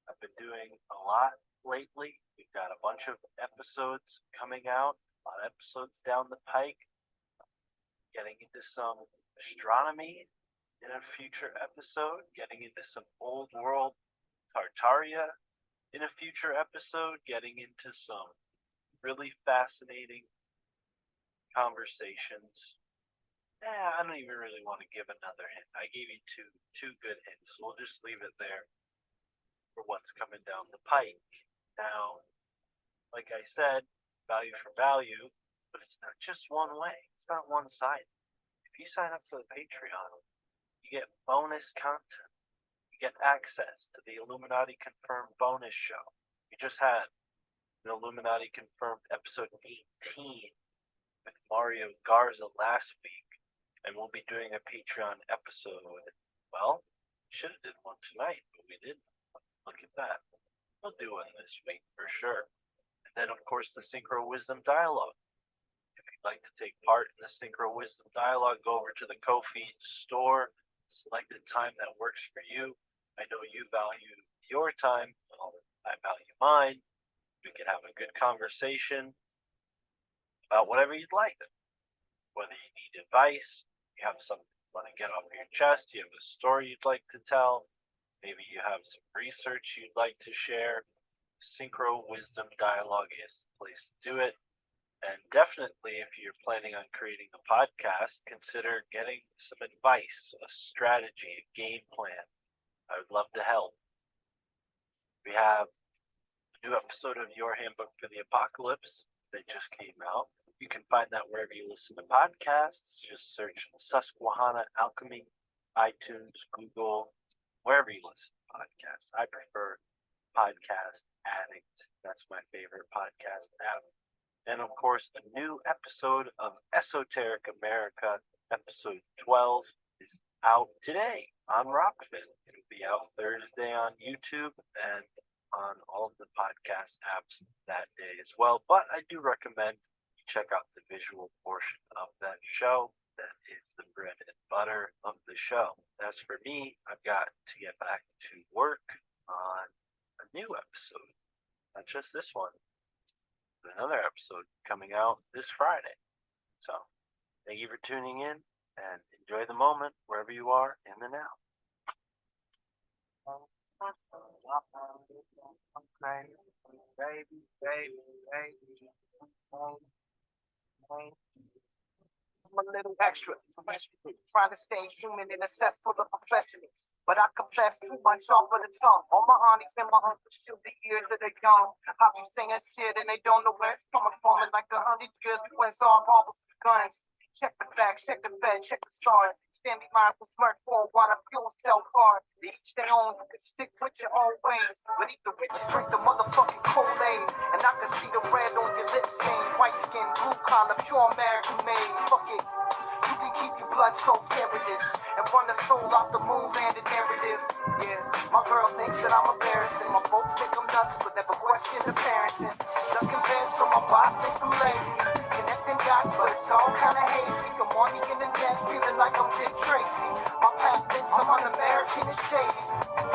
I've been doing a lot lately. We've got a bunch of episodes coming out, a lot of episodes down the pike. Getting into some astronomy in a future episode, getting into some old world Tartaria in a future episode, getting into some really fascinating conversations. I don't even really want to give another hint. I gave you two good hints. So we'll just leave it there for what's coming down the pike. Now, like I said, value for value, but it's not just one way. It's not one-sided. If you sign up for the Patreon, you get bonus content. You get access to the Illuminati Confirmed bonus show. We just had an Illuminati Confirmed episode 18 with Mario Garza last week, and we'll be doing a Patreon episode. Well, should have did one tonight, but we didn't. Look at that. We'll do one this week for sure. And then, of course, the Synchro Wisdom Dialogue. If you'd like to take part in the Synchro Wisdom Dialogue, go over to the Ko-fi store, select a time that works for you. I know you value your time. Well, I value mine. We can have a good conversation about whatever you'd like. Whether you need advice, you have something you want to get off your chest, you have a story you'd like to tell, maybe you have some research you'd like to share. Synchro Wisdom Dialogue is the place to do it. And definitely, if you're planning on creating a podcast, consider getting some advice, a strategy, a game plan. I would love to help. We have a new episode of Your Handbook for the Apocalypse that just came out. You can find that wherever you listen to podcasts. Just search Susquehanna Alchemy, iTunes, Google, wherever you listen to podcasts. I prefer Podcast Addict. That's my favorite podcast app. And of course, a new episode of Esoteric America, episode 12, is out today on Rockfin. It'll be out Thursday on YouTube and on all of the podcast apps that day as well. But I do recommend you check out the visual portion of that show. That is the bread and butter of the show. As for me, I've got to get back to work on a new episode, not just this one. Another episode coming out this Friday. So, thank you for tuning in and enjoy the moment wherever you are in the now. I'm a little extra, trying to stay human and assess for the professionals. But I confess too much off of the tongue. All my aunties and my uncles shoot the years that they gone. I be saying shit and they don't know where it's coming from. And like 100 years when it's all barbers and guns. Check the facts, check the bed, check the stars. Stand behind with smirk for while I feel so hard. They each their own, you can stick with your own ways. But eat the rich, drink the motherfucking Kool-Aid. And I can see the red on your lips stain. White skin, blue collar, pure American made. Fuck it. You can keep your blood soaked heritage and run the soul off the moon landed narrative. Yeah, my girl thinks that I'm embarrassing. My folks think I'm nuts, but never question the parenting. Stuck in bed, so my boss thinks I'm lazy. Connecting dots, but it's all kinda hazy. I'm on the internet, feeling like I'm Dick Tracy. My path thinks I'm un-American and shady.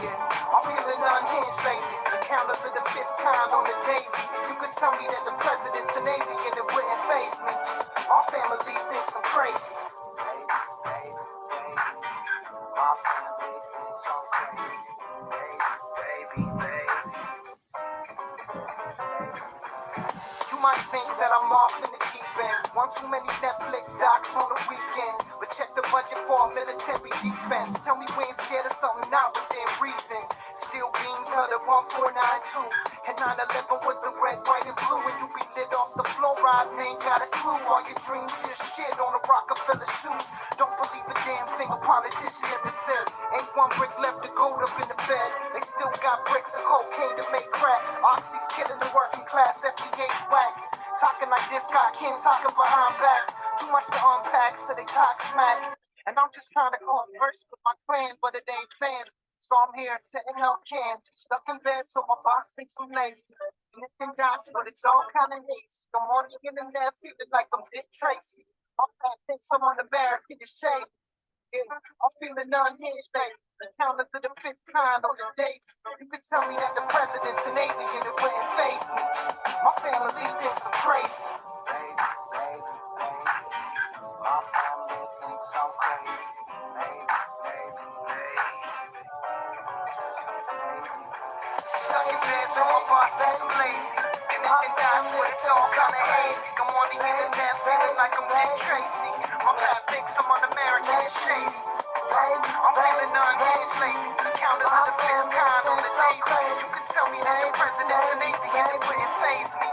Yeah, I'm feeling unhinged lately. The counters of the fifth kind on the daily. You could tell me that the president's an alien, it wouldn't faze me. My family thinks I'm crazy. My family thinks I'm crazy. Baby. You might think that I'm off in the deep end. One too many Netflix docs on the weekends. But check the budget for a military defense. Tell me we ain't scared of something not within reason. Steel beams heard of 1492. And 9/11 was the red, white, and blue. And you be lit off the floor riding, ain't got a clue. All your dreams just shit on a Rockefeller shoes. Don't believe a damn thing a politician ever said. Ain't one brick left to go up in the bed. They still got bricks of cocaine to make crack. Oxy's killing the working class, FDA's whack. Talking like this guy can't talking behind backs. Too much to unpack, so they talk smack. And I'm just trying to converse with my friend, but it ain't fair. So I'm here to help can. Stuck in bed, so my boss thinks I'm lazy. Connecting dots, but it's all kind of hazy. I'm on the internet, feeling like I'm Dick Tracy. My man thinks I'm un-American and shady. Yeah, I'm feeling unhinged, baby. The counter to the fifth kind on the date. You could tell me that the president's an alien, it wouldn't faze me. My family thinks I'm crazy. Baby. My family thinks I'm crazy. Baby. Stuck in bed, so my boss thinks I'm lazy. Connecting dots, but it's all kinda hazy. I'm on the internet, feeling like I'm Dick Tracy. My path thinks I'm un-American and shady. I'm feeling unhinged lately. The counters of the fifth kind on the table. You can tell me that the president's an alien, it wouldn't faze me.